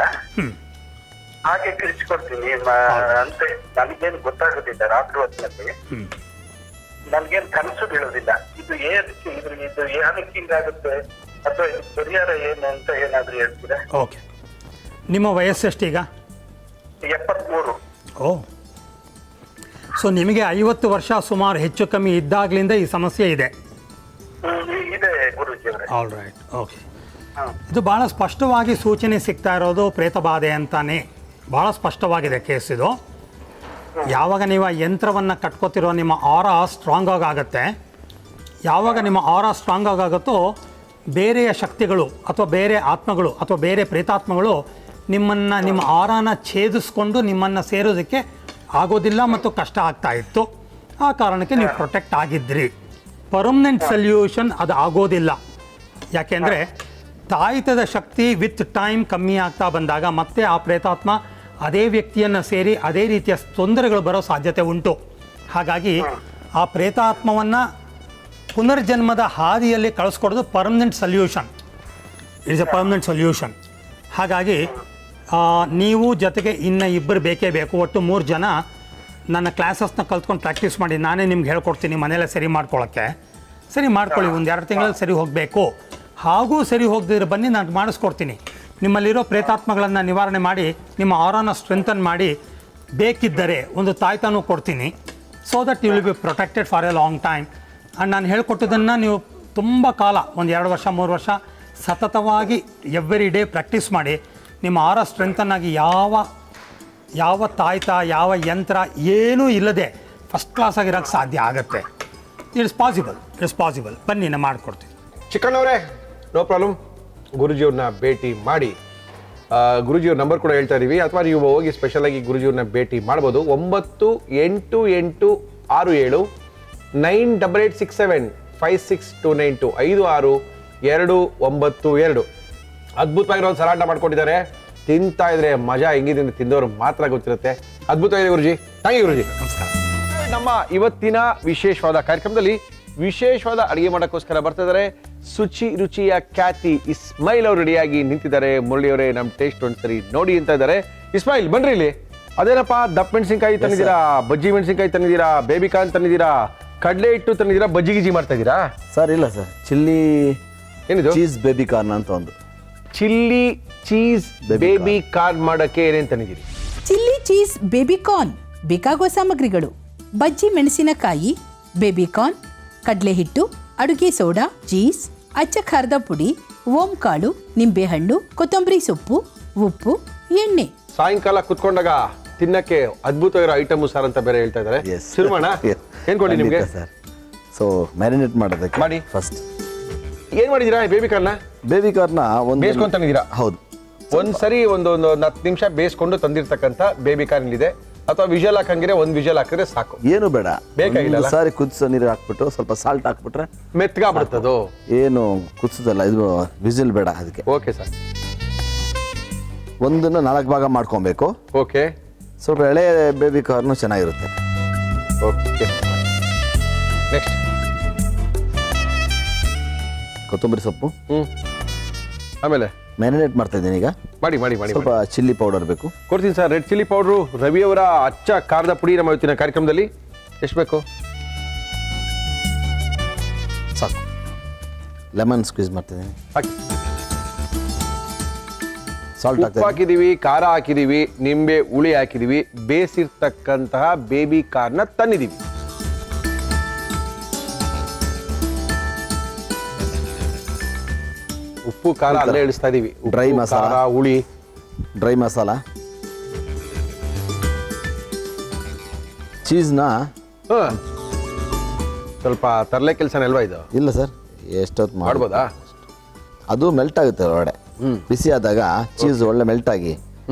ಹಾಗೆ ಕಿರಿಚ್ಕೊಡ್ತೀನಿ ಅಂತ. ನನಗೇನು ಗೊತ್ತಾಗೋದಿಲ್ಲ, ರಾತ್ರಿ ಹೊತ್ತಿನಲ್ಲಿ ನನ್ಗೇನ್ ಕನಸು ಬೀಳೋದಿಲ್ಲ. ಇದು ಏನಕ್ಕೆ ಹಿಂಗಾಗುತ್ತೆ ಅಥವಾ ಇದು ಪರಿಹಾರ ಏನು ಅಂತ ಏನಾದ್ರೂ ಹೇಳ್ತೀರಾ? ಓಕೆ. ನಿಮ್ಮ ವಯಸ್ಸೆಷ್ಟೀಗ? 73. ಓ, ಸೊ ನಿಮಗೆ 50 ವರ್ಷ ಸುಮಾರು ಹೆಚ್ಚು ಕಮ್ಮಿ ಇದ್ದಾಗಲಿಂದ ಈ ಸಮಸ್ಯೆ ಇದೆ? ಇದೆ ಗುರೂಜಿ ಅವರೇ. All right, okay. ಇದು ಭಾಳ ಸ್ಪಷ್ಟವಾಗಿ ಸೂಚನೆ ಸಿಗ್ತಾ ಇರೋದು ಪ್ರೇತಬಾಧೆ ಅಂತಾನೆ. ಭಾಳ ಸ್ಪಷ್ಟವಾಗಿದೆ ಕೇಸ್ ಇದು. ಯಾವಾಗ ನೀವು ಆ ಯಂತ್ರವನ್ನು ಕಟ್ಕೋತಿರೋ ನಿಮ್ಮ ಆರಾ ಸ್ಟ್ರಾಂಗ್ ಆಗುತ್ತೆ. ಯಾವಾಗ ನಿಮ್ಮ ಆರಾ ಸ್ಟ್ರಾಂಗ್ ಆಗುತ್ತೋ ಬೇರೆಯ ಶಕ್ತಿಗಳು ಅಥವಾ ಬೇರೆ ಆತ್ಮಗಳು ಅಥವಾ ಬೇರೆ ಪ್ರೇತಾತ್ಮಗಳು ನಿಮ್ಮ ಆರಾನ ಛೇದಿಸ್ಕೊಂಡು ನಿಮ್ಮನ್ನು ಸೇರೋದಕ್ಕೆ ಆಗೋದಿಲ್ಲ ಮತ್ತು ಕಷ್ಟ ಆಗ್ತಾ ಇತ್ತು. ಆ ಕಾರಣಕ್ಕೆ ನೀವು ಪ್ರೊಟೆಕ್ಟ್ ಆಗಿದ್ರಿ. ಪರ್ಮನೆಂಟ್ ಸೊಲ್ಯೂಷನ್ ಅದು ಆಗೋದಿಲ್ಲ. ಯಾಕೆಂದರೆ ತಾಯಿತದ ಶಕ್ತಿ ವಿತ್ ಟೈಮ್ ಕಮ್ಮಿ ಆಗ್ತಾ ಬಂದಾಗ ಮತ್ತೆ ಆ ಪ್ರೇತಾತ್ಮ ಅದೇ ವ್ಯಕ್ತಿಯನ್ನು ಸೇರಿ ಅದೇ ರೀತಿಯ ತೊಂದರೆಗಳು ಬರೋ ಸಾಧ್ಯತೆ ಉಂಟು. ಹಾಗಾಗಿ ಆ ಪ್ರೇತಾತ್ಮವನ್ನು ಪುನರ್ಜನ್ಮದ ಹಾದಿಯಲ್ಲಿ ಕಳಿಸ್ಕೊಡೋದು permanent solution. It's a permanent solution. ಹಾಗಾಗಿ ನೀವು ಜೊತೆಗೆ ಇನ್ನು 2 ಬೇಕೇ ಬೇಕು. ಒಟ್ಟು 3 ಜನ ನನ್ನ ಕ್ಲಾಸಸ್ನ ಕಲ್ತ್ಕೊಂಡು ಪ್ರಾಕ್ಟೀಸ್ ಮಾಡಿ ನಾನೇ ನಿಮ್ಗೆ ಹೇಳ್ಕೊಡ್ತೀನಿ ಮನೆಯಲ್ಲೇ ಸರಿ ಮಾಡ್ಕೊಳ್ಳೋಕ್ಕೆ. ಸರಿ ಮಾಡ್ಕೊಳ್ಳಿ, 1-2 ತಿಂಗಳಲ್ಲಿ ಸರಿ ಹೋಗಬೇಕು. ಹಾಗೂ ಸರಿ ಹೋಗದಿದ್ರೆ ಬನ್ನಿ, ನಾನು ಮಾಡಿಸ್ಕೊಡ್ತೀನಿ. ನಿಮ್ಮಲ್ಲಿರೋ ಪ್ರೇತಾತ್ಮಗಳನ್ನು ನಿವಾರಣೆ ಮಾಡಿ ನಿಮ್ಮ ಆರಾನ ಸ್ಟ್ರೆಂಥನ್ ಮಾಡಿ ಬೇಕಿದ್ದರೆ ಒಂದು ತಾಯ್ತಾನು ಕೊಡ್ತೀನಿ. So that you will be protected for a long time. And ನಾನು ಹೇಳ್ಕೊಟ್ಟಿದ್ದನ್ನು ನೀವು ತುಂಬ ಕಾಲ, ಒಂದು 2 ವರ್ಷ 3 ವರ್ಷ ಸತತವಾಗಿ ಎವ್ರಿ ಡೇ ಪ್ರಾಕ್ಟೀಸ್ ಮಾಡಿ ನಿಮ್ಮ ಆರ ಸ್ಟ್ರೆಂಥನ್ನಾಗಿ ಯಾವ ತಾಯ್ತ ಯಾವ ಯಂತ್ರ ಏನೂ ಇಲ್ಲದೆ ಫಸ್ಟ್ ಕ್ಲಾಸ್ ಆಗಿರೋಕ್ಕೆ ಸಾಧ್ಯ ಆಗುತ್ತೆ. It's possible. ಬನ್ನಿ, ನಾನು ಮಾಡಿಕೊಡ್ತೀನಿ. ಚಿಕ್ಕಣ್ಣವರೇ, ನೋ ಪ್ರಾಬ್ಲಮ್. ಗುರುಜಿಯವ್ರನ್ನ ಭೇಟಿ ಮಾಡಿ. ಗುರುಜಿಯವ್ರ ನಂಬರ್ ಕೂಡ ಹೇಳ್ತಾ ಇದ್ದೀವಿ, ಅಥವಾ ನೀವು ಹೋಗಿ ಸ್ಪೆಷಲಾಗಿ ಗುರುಜಿಯವ್ರನ್ನ ಭೇಟಿ ಮಾಡ್ಬೋದು. 9886 988675629 56 292. ಅದ್ಭುತವಾಗಿರೋ ಒಂದು ಸಲಾಡ್ನ ಮಾಡ್ಕೊಂಡಿದ್ದಾರೆ. ತಿಂತಾ ಇದ್ರೆ ಮಜಾ ಹೆಂಗಿದೆ ತಿಂದವರು ಮಾತ್ರ ಗೊತ್ತಿರುತ್ತೆ. ಅದ್ಭುತವಾಗಿದೆ ಗುರುಜಿ. ಥ್ಯಾಂಕ್ ಯು ಗುರುಜಿ. ನಮಸ್ಕಾರ. ನಮ್ಮ ಇವತ್ತಿನ ವಿಶೇಷವಾದ ಕಾರ್ಯಕ್ರಮದಲ್ಲಿ ವಿಶೇಷವಾದ ಅಡುಗೆ ಮಾಡೋಕ್ಕೋಸ್ಕರ ಬರ್ತಾ ಇದ್ದಾರೆ ರುಚಿಯ ಖ್ಯಾತಿ ಇಸ್ಮಾಯಿಲ್ ಅವರು ರೆಡಿಯಾಗಿ ನಿಂತಿದ್ದಾರೆ. ಮುರಳಿಯವರೇ, ನಮ್ಮ ಟೇಸ್ಟ್ ಒಂದ್ಸರಿ ನೋಡಿ ಅಂತ ಇದ್ದಾರೆ. ಇಸ್ಮಾಯಿಲ್ ಬನ್ರಿ ಇಲ್ಲಿ. ಅದೇನಪ್ಪ, ದಪ್ಪ ಮೆಣಸಿನ್ಕಾಯಿ ತಂದಿದ್ದೀರಾ, ಬಜ್ಜಿ ಮೆಣಸಿನ್ಕಾಯಿ ತಂದಿದ್ದೀರಾ, ಬೇಬಿಕಾರ್ನ್ ತಂದಿದ್ದೀರಾ, ಕಡಲೆ ಹಿಟ್ಟು ತಂದಿದ್ದೀರಾ, ಬಜ್ಜಿ ಗಿಜಿ ಮಾಡ್ತಾ ಇದ್ದೀರಾ? ಸರ್ ಇಲ್ಲ ಸರ್, ಚಿಲ್ಲಿ ಏನಿದು? ಚೀಸ್ ಬೇಬಿ ಕಾರ್ನ್ ಅಂತ ಒಂದು. ಚಿಲ್ಲಿ ಚೀಸ್ ಬೇಬಿ ಕಾರ್ನ್ ಮಾಡೋಕ್ಕೆ ಏನೇನು ತಂದಿದ್ದೀರಿ? ಚಿಲ್ಲಿ ಚೀಸ್ ಬೇಬಿಕಾರ್ನ್ ಬೇಕಾಗುವ ಸಾಮಗ್ರಿಗಳು: ಬಜ್ಜಿ ಮೆಣಸಿನಕಾಯಿ, ಬೇಬಿಕಾರ್ನ್, ಕಡಲೆ ಹಿಟ್ಟು, ಅಡುಗೆ ಸೋಡಾ, ಚೀಸ್, ಅಚ್ಚ ಖಾರದ ಪುಡಿ, ಓಂ ಕಾಳು, ನಿಂಬೆಹಣ್ಣು, ಕೊತ್ತಂಬರಿ ಸೊಪ್ಪು, ಉಪ್ಪು, ಎಣ್ಣೆ. ಸಾಯಂಕಾಲ ಕುತ್ಕೊಂಡಾಗ ತಿನ್ನಕ್ಕೆ ಅದ್ಭುತವಾಗಿರೋ ಐಟಮ್ ಸಾರ್ ಅಂತ ಬೇರೆ ಹೇಳ್ತಾ ಇದ್ದಾರೆ. ಶುರುಮಾಣ, ಏನ್ ಕೊಡಿ ನಿಮ್ಗೆ ಸರ್? ಸೊ ಮ್ಯಾರಿನೇಟ್ ಮಾಡೋದಕ್ಕೆ ಮಾಡಿ. ಫಸ್ಟ್ ಏನ್ ಮಾಡಿದೀರಾ? ಬೇಬಿ ಕಾರ್ನ ಒಂದು ಬೇಯಿಸ್ಕೊಂಡು ತಂದಿದ್ದೀರಾ? ಹೌದು. ಒಂದ್ಸರಿ ಒಂದು 10 ನಿಮಿಷ ಬೇಯಿಸ್ಕೊಂಡು ತಂದಿರ್ತಕ್ಕಂಥ ಬೇಬಿ ಕಾರ್ನ್ ಇದೆ, ಅಥವಾ ವಿಜಲ್ ಹಾಕಂಗಿದ್ರೆ 1 ವಿಜಲ್ ಹಾಕಿದ್ರೆ ಸಾಕು, ಏನು ಬೇಡ. ಬೇಕಾಗಿಲ್ಲ. ಸಾರಿ ಕುದಿಸೋ ನೀರು ಹಾಕ್ಬಿಟ್ಟು ಸ್ವಲ್ಪ ಸಾಲ್ಟ್ ಹಾಕ್ಬಿಟ್ರೆ ಮೆತ್ತಗಾಗ್ಬಿಡ್ತದು. ಏನು ಕುದಿಸೋದಲ್ಲ, ಇದು ವಿಜಿಲ್ ಬೇಡ ಅದಕ್ಕೆ. Okay sir. ಒಂದನ್ನು 4 ಭಾಗ ಮಾಡ್ಕೊಬೇಕು. ಓಕೆ. ಸ್ವಲ್ಪ ಎಳೆ ಬೇಬಿ ಕಾರ್ನು ಚೆನ್ನಾಗಿರುತ್ತೆ. ಓಕೆ. ನೆಕ್ಸ್ಟ್ ಕೊತ್ತಂಬರಿ ಸೊಪ್ಪು. ಆಮೇಲೆ ಮ್ಯಾರಿನೇಟ್ ಮಾಡ್ತಾ ಇದ್ದೀನಿ ಈಗ. ಮಾಡಿ. ಸ್ವಲ್ಪ ಚಿಲ್ಲಿ ಪೌಡರ್ ಬೇಕು. ಕೊಡ್ತೀನಿ ಸರ್. ರೆಡ್ ಚಿಲ್ಲಿ ಪೌಡ್ರು, ರವಿಯವರ ಅಚ್ಚ ಖಾರದ ಪುಡಿ ನಮ್ಮ ಇವತ್ತಿನ ಕಾರ್ಯಕ್ರಮದಲ್ಲಿ ಎಷ್ಟು ಬೇಕು? ಸಾಕು. ಲೆಮನ್ ಸ್ಕ್ವೀಸ್ ಮಾಡ್ತಿದ್ದೀನಿ. ಹಾಕಿ. ಸಾಲ್ಟ್ ಉಪ್ಪು ಹಾಕಿದೀವಿ, ಖಾರ ಹಾಕಿದೀವಿ, ನಿಂಬೆ ಹುಳಿ ಹಾಕಿದೀವಿ, ಬೇಯಿಸಿರ್ತಕ್ಕಂತಹ ಬೇಬಿ ಕಾರ್ನ ತಂದಿದೀವಿ. ಉಪ್ಪು ಖಾರ ಅಲ್ಲೇ ಇಳಿಸ್ತಾ ಇದೀವಿ. ಡ್ರೈ ಮಸಾಲ, ಹುಳಿ, ಡ್ರೈ ಮಸಾಲ, ಚೀಸ್ನ ಹಾಂ, ಸ್ವಲ್ಪ ತರಲೆ ಕೆಲಸನ ಅಲ್ವಾ ಇದು? ಇಲ್ಲ ಸರ್, ಎಷ್ಟೊತ್ತು ಮಾಡ್ಬೋದಾ? ಅದು ಮೆಲ್ಟ್ ಆಗುತ್ತೆ ಒಳಗಡೆ. ಬಿಸಿ ಆದಾಗ ಚೀಸ್ ಒಳ್ಳೆ ಮೆಲ್ಟ್ ಆಗಿ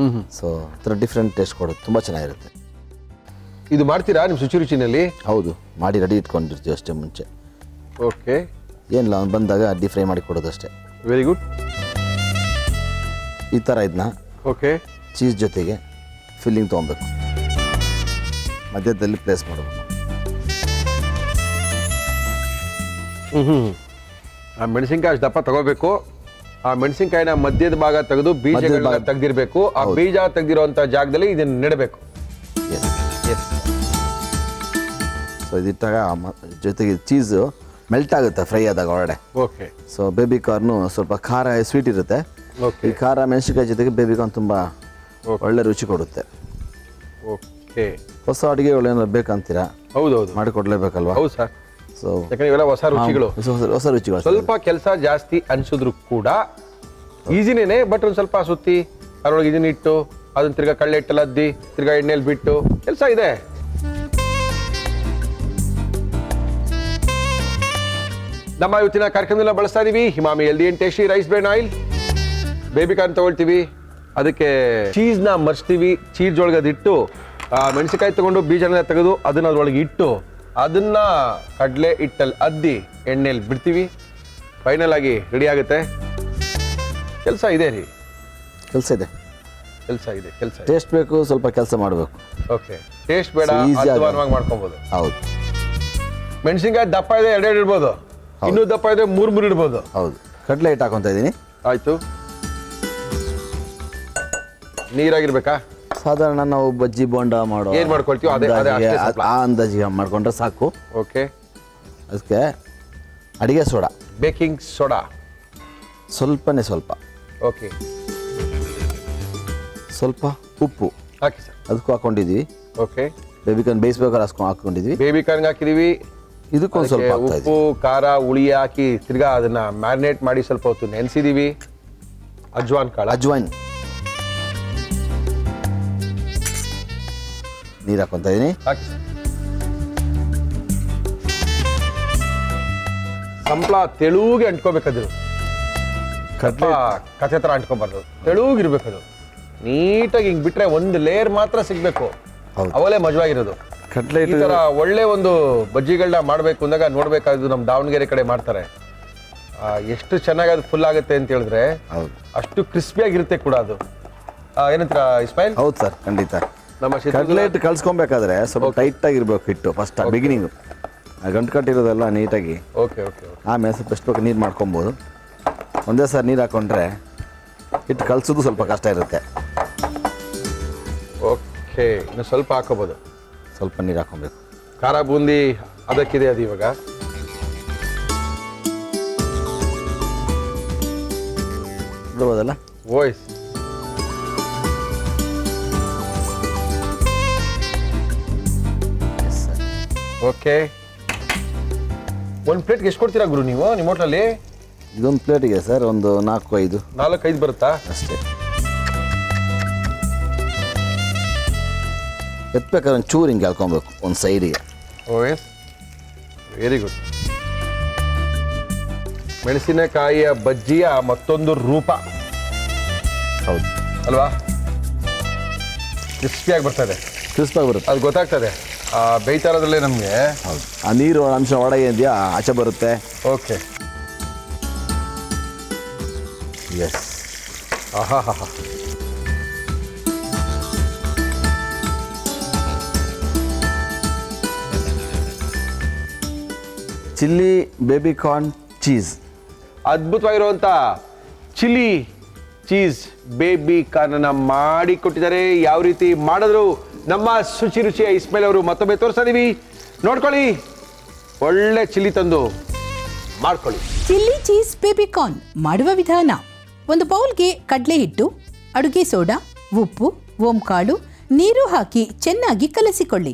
ಸೊ ಥರ ಡಿಫ್ರೆಂಟ್ ಟೇಸ್ಟ್ ಕೊಡುತ್ತೆ, ತುಂಬ ಚೆನ್ನಾಗಿರುತ್ತೆ. ಇದು ಮಾಡ್ತೀರಾ ನಿಮ್ಮ ಶುಚಿ ರುಚಿನಲ್ಲಿ? ಹೌದು, ಮಾಡಿ ರೆಡಿ ಇಟ್ಕೊಂಡಿರ್ತೀವಿ ಅಷ್ಟೇ ಮುಂಚೆ. ಓಕೆ, ಏನಿಲ್ಲ, ಅವ್ನು ಬಂದಾಗ ಡೀಪ್ ಫ್ರೈ ಮಾಡಿ ಕೊಡೋದು ಅಷ್ಟೇ. Very good. ಈ ಥರ ಇದನ್ನ ಓಕೆ, ಚೀಸ್ ಜೊತೆಗೆ ಫಿಲ್ಲಿಂಗ್ ತೊಗೊಬೇಕು, ಮಧ್ಯದಲ್ಲಿ ಪ್ಲೇಸ್ ಮಾಡಬೇಕು. ಆ ಮೆಣಸಿನ್ಕಾಯಿ ಅಷ್ಟು ದಪ್ಪ ತಗೋಬೇಕು. ಆ ಮೆಣಸಿನ್ಕಾಯಿನ ಮಧ್ಯದ ಭಾಗ ತೆಗೆದು ಬೀಜಗಳನ್ನ ತೆಗ್ದಿರ್ಬೇಕು. ಆ ಬೀಜ ತೆಗ್ದಿರೋಂಥ ಜಾಗದಲ್ಲಿ ಇದನ್ನ ನೆಡಬೇಕು. ಸೊ ಇದಿಟ್ಟಾಗ ಜೊತೆಗೆ ಚೀಸು ಮೆಲ್ಟ್ ಆಗುತ್ತೆ ಫ್ರೈ ಆದಾಗ ಒಳಗಡೆ. ಓಕೆ, ಸೊ ಬೇಬಿ ಕಾರ್ನು ಸ್ವಲ್ಪ ಖಾರ ಸ್ವೀಟ್ ಇರುತ್ತೆ. ಓಕೆ, ಈ ಖಾರ ಮೆಣಸಿನ್ಕಾಯಿ ಜೊತೆಗೆ ಬೇಬಿ ಕಾರ್ನ್ ತುಂಬ ಒಳ್ಳೆ ರುಚಿ ಕೊಡುತ್ತೆ. ಓಕೆ. ಹೊಸ ಅಡುಗೆಗಳು ಏನಾದ್ರು ಬೇಕಂತೀರಾ? ಹೌದೌದು, ಮಾಡಿಕೊಡ್ಲೇಬೇಕಲ್ವಾ? ಹೌದು ಸರ್. ಸೊ ಯಾಕಂದ್ರೆ ಇವೆಲ್ಲ ಹೊಸ ರುಚಿಗಳು, ಹೊಸ ರುಚಿಗಳು. ಸ್ವಲ್ಪ ಕೆಲಸ ಜಾಸ್ತಿ ಅನ್ಸಿದ್ರು ಕೂಡ ಈಸಿನೇನೆ. ಬಟ್ ಒಂದು ಸ್ವಲ್ಪ ಸುತ್ತಿ ಅದರೊಳಗೆ ಇದನ್ನ ಇಟ್ಟು ಅದನ್ನ ತಿರ್ಗಾ ಕಳ್ಳೆ ಹಿಟ್ಟಲ್ಲಿ ಅದ್ದಿ ತಿರ್ಗಾ ಎಣ್ಣೆಲಿ ಬಿಟ್ಟು ಕೆಲಸ ಇದೆ. ನಮ್ಮ ಇವತ್ತಿನ ಕಾರ್ಯಕ್ರಮದಲ್ಲಿ ಬಳಸ್ತಾ ಇದೀವಿ ಹಿಮಾಮಿ healthy and tasty rice bran oil. Baby corn ತಗೊಳ್ತೀವಿ, ಅದಕ್ಕೆ ಚೀಸ್ನ ಮರ್ಚ್ತೀವಿ, ಚೀಸ್ ಒಳಗೆ ಅದಿಟ್ಟು ಮೆಣಸಿನಕಾಯಿ ತಗೊಂಡು ಬೀಜನ ತೆಗೆದು ಅದನ್ನ ಅದ್ರೊಳಗೆ ಇಟ್ಟು ಅದನ್ನ ಕಡಲೆ ಹಿಟ್ಟಲ್ಲಿ ಅದ್ದಿ ಎಣ್ಣೆಲಿ ಬಿಡ್ತೀವಿ. ಫೈನಲ್ ಆಗಿ ರೆಡಿ ಆಗುತ್ತೆ. ಕೆಲಸ ಇದೆ ರೀ, ಕೆಲಸ ಇದೆ, ಕೆಲಸ ಇದೆ, ಕೆಲಸ ಇದೆ. ಟೇಸ್ಟ್ ಬೇಕು, ಸ್ವಲ್ಪ ಕೆಲಸ ಮಾಡಬೇಕು. ಓಕೆ, ಟೇಸ್ಟ್ ಬೇಡ, So easy ಅಧ್ವಾನವಾಗಿ ಮಾಡ್ಕೊಬೋದು. ಹೌದು ಮೆಣಸಿನ್ಕಾಯಿ ದಪ್ಪ ಇದೆ 2 ಇಡ್ಬೋದು, ಇನ್ನೂ ದಪ್ಪ ಇದೆ 3 ಇಡ್ಬೋದು. ಹೌದು. ಕಡಲೆ ಹಿಟ್ಟು ಹಾಕೊತಾ ಇದ್ದೀನಿ. ಆಯ್ತು, ನೀರಾಗಿರ್ಬೇಕಾ? ಸಾಧಾರಣ ನಾವು ಬಜ್ಜಿ ಬೋಂಡ ಮಾಡೋ ಏನ್ ಮಾಡ್ಕೊಳ್ತೀವೋ ಅದೇ ಅಷ್ಟೇ ಸ್ವಲ್ಪ. ಆ ಅಂದಾಜಿಗೆ ಮಾಡ್ಕೊಂಡ್ರೆ ಸಾಕು. ಓಕೆ, ಅದಕ್ಕೆ ಅಡಿಗೆ ಸೋಡಾ, ಬೇಕಿಂಗ್ ಸೋಡಾ ಸ್ವಲ್ಪನೇ ಸ್ವಲ್ಪ, ಓಕೆ, ಸ್ವಲ್ಪ ಉಪ್ಪು ಹಾಕಿ ಸರ್. ಅದಕ್ಕೂ ಹಾಕೊಂಡಿದ್ವಿ. ಓಕೆ, ಬೇಬಿಕಾರ್ನ್ ಬೇಯಿಸ್ಬೇಕಾದ್ರೆ ಹಾಕೊಂಡಿದ್ವಿ. ಬೇಬಿ ಕಾರ್ನ್ಗೆ ಹಾಕಿದೀವಿ. ಇದಕ್ಕೊಂದು ಸ್ವಲ್ಪ ಹಾಕ್ತಾ ಉಪ್ಪು ಖಾರ ಹುಳಿ ಹಾಕಿ ತಿರ್ಗಾ ಅದನ್ನ ಮ್ಯಾರಿನೇಟ್ ಮಾಡಿ ಸ್ವಲ್ಪ ಹೊತ್ತು ನೆನೆಸಿದೀವಿ. ಅಜ್ವಾನ್ ಕಾಳು, ಅಜ್ವೈನ್ ನೀರು ಹಾಕೊತಾ ಇದೀನಿ. ಹಾಕಿ ಸರ್. ಸಂಪ್ಳ ತೆಳುಗೆ ಅಂಟ್ಕೋಬೇಕದು, ಕಥೆ ಥರ ಅಂಟ್ಕೊಬಾರ್ದು, ತೆಳುಗಿರ್ಬೇಕದು. ನೀಟಾಗಿ ಹಿಂಗ್ ಬಿಟ್ರೆ ಒಂದು ಲೇಯರ್ ಮಾತ್ರ ಸಿಗ್ಬೇಕು, ಅವಲೇ ಮಜವಾಗಿರೋದು. ಕಡಲೆ ಈ ತರ ಒಳ್ಳೆ ಒಂದು ಬಜ್ಜಿಗಳನ್ನ ಮಾಡ್ಬೇಕು ಅಂದಾಗ ನೋಡ್ಬೇಕಾದ್ದು ನಮ್ಮ ದಾವಣಗೆರೆ ಕಡೆ ಮಾಡ್ತಾರೆ. ಎಷ್ಟು ಚೆನ್ನಾಗಿ ಅದು ಫುಲ್ ಆಗುತ್ತೆ ಅಂತ ಹೇಳಿದ್ರೆ ಅಷ್ಟು ಕ್ರಿಸ್ಪಿಯಾಗಿರುತ್ತೆ ಕೂಡ ಅದು. ಏನಂತೀರ ಇಸ್ಮಾಯಿಲ್? ಹೌದು ಸರ್, ಖಂಡಿತ. ನಮ್ಮ ಕಡಲೆ ಹಿಟ್ಟು ಕಲ್ಸ್ಕೊಬೇಕಾದ್ರೆ ಸ್ವಲ್ಪ ಟೈಟ್ ಆಗಿರ್ಬೇಕು ಹಿಟ್ಟು ಫಸ್ಟ್ ಬಿಗಿನಿಂಗು. ಗಂಟು ಕಟ್ಟಿರೋದೆಲ್ಲ ನೀಟಾಗಿ. Okay okay. ಆಮೇಲೆ ಸ್ವಲ್ಪ ಎಷ್ಟು ಬೇಕು ನೀರು ಮಾಡ್ಕೊಬೋದು. ಒಂದೇ ಸಾರಿ ನೀರು ಹಾಕೊಂಡ್ರೆ ಹಿಟ್ಟು ಕಲ್ಸೋದು ಸ್ವಲ್ಪ ಕಷ್ಟ ಇರುತ್ತೆ. ಓಕೆ, ಇನ್ನು ಸ್ವಲ್ಪ ಹಾಕೋಬೋದು. ಸ್ವಲ್ಪ ನೀರು ಹಾಕೊಬೇಕು. ಖಾರ ಬೂಂದಿ ಅದಕ್ಕಿದೆ ಅದು ಇವಾಗ. ಬಿಡ್ಬೋದಲ್ಲ? Voice okay. ಒಂದು ಪ್ಲೇಟ್ಗೆ ಎಷ್ಟು ಕೊಡ್ತೀರಾ ಗುರು ನೀವು ನಿಮ್ಮ ಹೋಟ್ಲಲ್ಲಿ? ಇದೊಂದು ಪ್ಲೇಟಿಗೆ ಸರ್ ಒಂದು 4-5 4-5 ಬರುತ್ತಾ ಅಷ್ಟೇ. ಎತ್ಬೇಕಾದ್ರೆ ಒಂದು ಚೂರು ಹಿಂಗೆ ಹಾಕೊಬೇಕು ಒಂದು ಸೈಡಿಗೆ. OS, very good. ಮೆಣಸಿನಕಾಯಿಯ ಬಜ್ಜಿಯ ಮತ್ತೊಂದು ರೂಪ. ಹೌದು ಅಲ್ವಾ? ಕ್ರಿಸ್ಪಿಯಾಗಿ ಬರ್ತದೆ, ಕ್ರಿಸ್ಪಾಗಿ ಬರುತ್ತೆ. ಅದು ಗೊತ್ತಾಗ್ತದೆ ಬೇಯ್ತಾ ಇರೋದ್ರಲ್ಲೇ ನಮಗೆ. ಹೌದು, ಆ ನೀರು ಅಂಶ ಒಳಗೆ ಇದೆಯಾ ಆಚೆ ಬರುತ್ತೆ. ಓಕೆ. ಎಸ್. ಆಹಾ ಹಾ ಹಾ. Chilli baby corn cheese. ಅದ್ಭುತವಾಗಿರುವಂಥ ಚಿಲ್ಲಿ ಚೀಸ್ ಬೇಬಿ ಕಾರ್ನನ್ನು ಮಾಡಿ ಕೊಟ್ಟಿದ್ದಾರೆ. ಯಾವ ರೀತಿ ಮಾಡಿದ್ರು ನಮ್ಮ ಶುಚಿ ರುಚಿಯ ಇಸ್ಮಾಯಿಲ್ ಅವರು ಮತ್ತೊಮ್ಮೆ ತೋರಿಸ್ತಾ ಇದೀವಿ, ನೋಡ್ಕೊಳ್ಳಿ. ಒಳ್ಳೆ ಚಿಲ್ಲಿ ತಂದು ಮಾಡ್ಕೊಳ್ಳಿ. ಚಿಲ್ಲಿ ಚೀಸ್ ಬೇಬಿಕಾರ್ನ್ ಮಾಡುವ ವಿಧಾನ: ಒಂದು ಬೌಲ್ಗೆ ಕಡಲೆ ಹಿಟ್ಟು, ಅಡುಗೆ ಸೋಡಾ, ಉಪ್ಪು, ಓಂಕಾಳು, ನೀರು ಹಾಕಿ ಚೆನ್ನಾಗಿ ಕಲಸಿಕೊಳ್ಳಿ.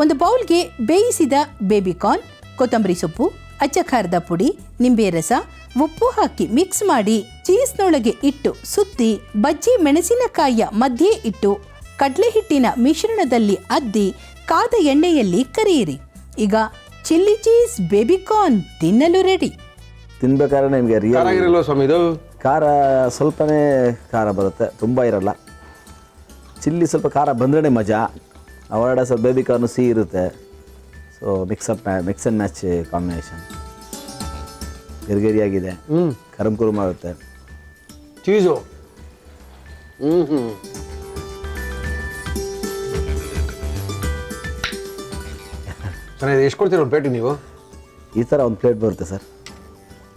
ಒಂದು ಬೌಲ್ಗೆ ಬೇಯಿಸಿದ ಬೇಬಿಕಾರ್ನ್, ಕೊತ್ತಂಬರಿ ಸೊಪ್ಪು, ಅಚ್ಚ ಖಾರದ ಪುಡಿ, ನಿಂಬೆ ರಸ, ಉಪ್ಪು ಹಾಕಿ ಮಿಕ್ಸ್ ಮಾಡಿ ಚೀಸ್ನೊಳಗೆ ಇಟ್ಟು ಸುತ್ತಿ ಬಜ್ಜಿ ಮೆಣಸಿನಕಾಯಿಯ ಮಧ್ಯೆ ಇಟ್ಟು ಕಡಲೆ ಹಿಟ್ಟಿನ ಮಿಶ್ರಣದಲ್ಲಿ ಅದ್ದಿ ಕಾದ ಎಣ್ಣೆಯಲ್ಲಿ ಕರಿಯಿರಿ. ಈಗ ಚಿಲ್ಲಿ ಚೀಸ್ ಬೇಬಿಕಾರ್ನ್ ತಿನ್ನಲು ರೆಡಿ. ತಿನ್ಬೇಕಾದ್ರೆ ನಿಮಗೆ ಖಾರ ರಿಯಲ್ ಇರಲ್ವ ಸ್ವಾಮಿ ಇದು? ಖಾರ ಸ್ವಲ್ಪನೇ ಖಾರ ಬರುತ್ತೆ, ತುಂಬ ಇರಲ್ಲ. ಚಿಲ್ಲಿ ಸ್ವಲ್ಪ ಖಾರ ಬಂದ್ರೆ ಮಜಾ. ಅವರಡೆ ಸ್ವಲ್ಪ ಬೇಬಿಕಾರ್ನು ಸಿಹಿ ಇರುತ್ತೆ. So mix and match combination. ಗಿರ್ಗಿರಿಯಾಗಿದೆ, ಕರಮ್ ಕುರುಮ್ ಆಗುತ್ತೆ. ಚೀಸು ಚೆನ್ನಾಗಿದೆ. ಎಷ್ಟು ಕೊಡ್ತೀರ ಒಂದು ಪ್ಲೇಟ್ ನೀವು? ಈ ಥರ ಒಂದು ಪ್ಲೇಟ್ ಬರುತ್ತೆ ಸರ್.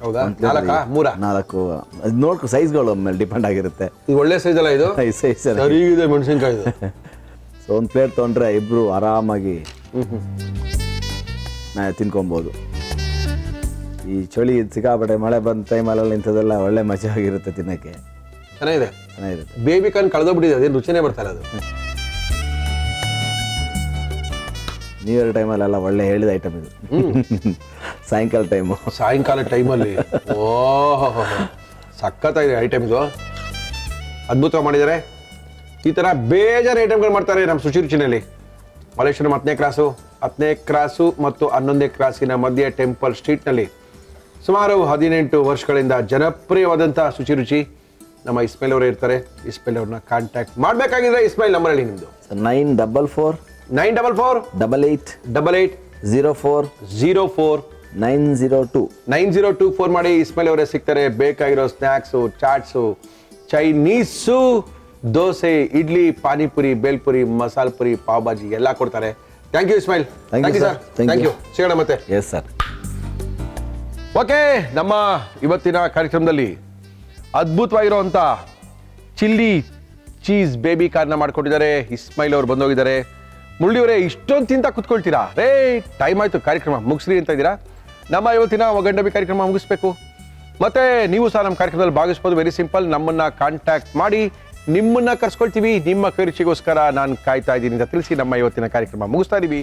ಹೌದಾ? 4 4 ಅದು ನೋಡ್ಕೊ, ಸೈಜ್ಗಳು ಮೇಲೆ ಡಿಪೆಂಡ್ ಆಗಿರುತ್ತೆ. ಇದು ಒಳ್ಳೆ ಸೈಜ್ ಅಲ್ಲ ಇದು? ಸೈಜ್ ಸರ್ ಸರಿಗಿದೆ ಮೆಣಸಿನ್ಕಾಯಿ ಇದು. ಸೊ ಒಂದು ಪ್ಲೇಟ್ ತೊಗೊಂಡ್ರೆ ಇಬ್ಬರು ಆರಾಮಾಗಿ ತಿನ್ಕೊಬೋದು. ಈ ಚಳಿ ಸಿಕ್ಕಾಪಟ್ಟೆ ಮಳೆ ಬಂದ ಟೈಮಲ್ಲಿ ಇಂಥದ್ದೆಲ್ಲ ಒಳ್ಳೆ ಮಜಾ ಆಗಿರುತ್ತೆ ತಿನ್ನೋಕ್ಕೆ. ಚೆನ್ನಾಗಿರುತ್ತೆ. ಬೇಬಿಕಾರ್ನ್ ಕಳೆದೋಗ್ಬಿಟ್ಟಿದೆ, ಅದೇನು ರುಚಿನೇ ಬರ್ತಾರೆ ಅದು. ನ್ಯೂ ಇಯರ್ ಟೈಮಲ್ಲೆಲ್ಲ ಒಳ್ಳೆ ಹೇಳಿದ ಐಟಮ್ ಇದು. ಸಾಯಂಕಾಲ ಟೈಮಲ್ಲಿ ಓಹೋ ಸಖತ್ತಾಗಿದೆ ಐಟಮ್ ಇದು. ಅದ್ಭುತವಾಗಿ ಮಾಡಿದ್ದಾರೆ. ಈ ಥರ ಬೇಜಾರು ಐಟಮ್ಗಳು ಮಾಡ್ತಾರೆ ನಮ್ಮ ಶುಚಿರುಚಿನಲ್ಲಿ. ಮಲೇಶ್ವರಂ 10ನೇ ಕ್ರಾಸು ಮತ್ತು 11ನೇ ಕ್ರಾಸಿನ ಮಧ್ಯೆ ಟೆಂಪಲ್ ಸ್ಟ್ರೀಟ್ನಲ್ಲಿ ಸುಮಾರು 18 ವರ್ಷಗಳಿಂದ ಜನಪ್ರಿಯವಾದಂಥ ಶುಚಿರುಚಿ ನಮ್ಮ ಇಸ್ಮಾಯಿಲ್ ಅವರೇ ಇರ್ತಾರೆ. ಇಸ್ಮಾಯಿಲ್ ಅವ್ರನ್ನ ಕಾಂಟ್ಯಾಕ್ಟ್ ಮಾಡಬೇಕಾಗಿದ್ರೆ ಇಸ್ಮಾಯಿಲ್ ನಂಬರ್ ಹೇಳಿ ನಿಮ್ಮದು. 944 88 04 902 ಫೋನ್ ಮಾಡಿ. ಇಸ್ಮಾಯಿಲ್ ಅವರೇ ಸಿಗ್ತಾರೆ. ಬೇಕಾಗಿರೋ snacks, chats, Chinese, dosa, idli, panipuri, bhelpuri, masala puri, pav bhaji ಎಲ್ಲ ಕೊಡ್ತಾರೆ. Thank you Ismail. Thank you, sir. Thank you. ಸಿಗೋಣ ಮತ್ತೆ. Yes sir. ಓಕೆ, ನಮ್ಮ ಇವತ್ತಿನ ಕಾರ್ಯಕ್ರಮದಲ್ಲಿ ಅದ್ಭುತವಾಗಿರುವಂಥ ಚಿಲ್ಲಿ ಚೀಸ್ ಬೇಬಿಕಾರ್ನ ಮಾಡಿಕೊಟ್ಟಿದ್ದಾರೆ. ಇಸ್ಮಾಯಿಲ್ ಅವರು ಬಂದೋಗಿದ್ದಾರೆ. ಮುರಳಿಯವರೇ, ಇಷ್ಟೊಂದು ತಿಂತ ಕುತ್ಕೊಳ್ತೀರಾ? ಟೈಮ್ ಆಯಿತು, ಕಾರ್ಯಕ್ರಮ ಮುಗಿಸ್ರಿ ಅಂತ ಇದ್ದೀರಾ. ನಮ್ಮ ಇವತ್ತಿನ ಒಗಂಡಬಿ ಕಾರ್ಯಕ್ರಮ ಮುಗಿಸ್ಬೇಕು. ಮತ್ತೆ ನೀವು ಸಹ ನಮ್ಮ ಕಾರ್ಯಕ್ರಮದಲ್ಲಿ ಭಾಗಿಸ್ಬೋದು. ವೆರಿ ಸಿಂಪಲ್, ನಮ್ಮನ್ನು ಕಾಂಟ್ಯಾಕ್ಟ್ ಮಾಡಿ, ನಿಮ್ಮನ್ನು ಕರ್ಸ್ಕೊಳ್ತೀವಿ. ನಿಮ್ಮ ಕೈ ರುಚಿಗೋಸ್ಕರ ನಾನು ಕಾಯ್ತಾ ಇದ್ದೀನಿ ಅಂತ ತಿಳಿಸಿ ನಮ್ಮ ಇವತ್ತಿನ ಕಾರ್ಯಕ್ರಮ ಮುಗಿಸ್ತಾ ಇದ್ದೀವಿ.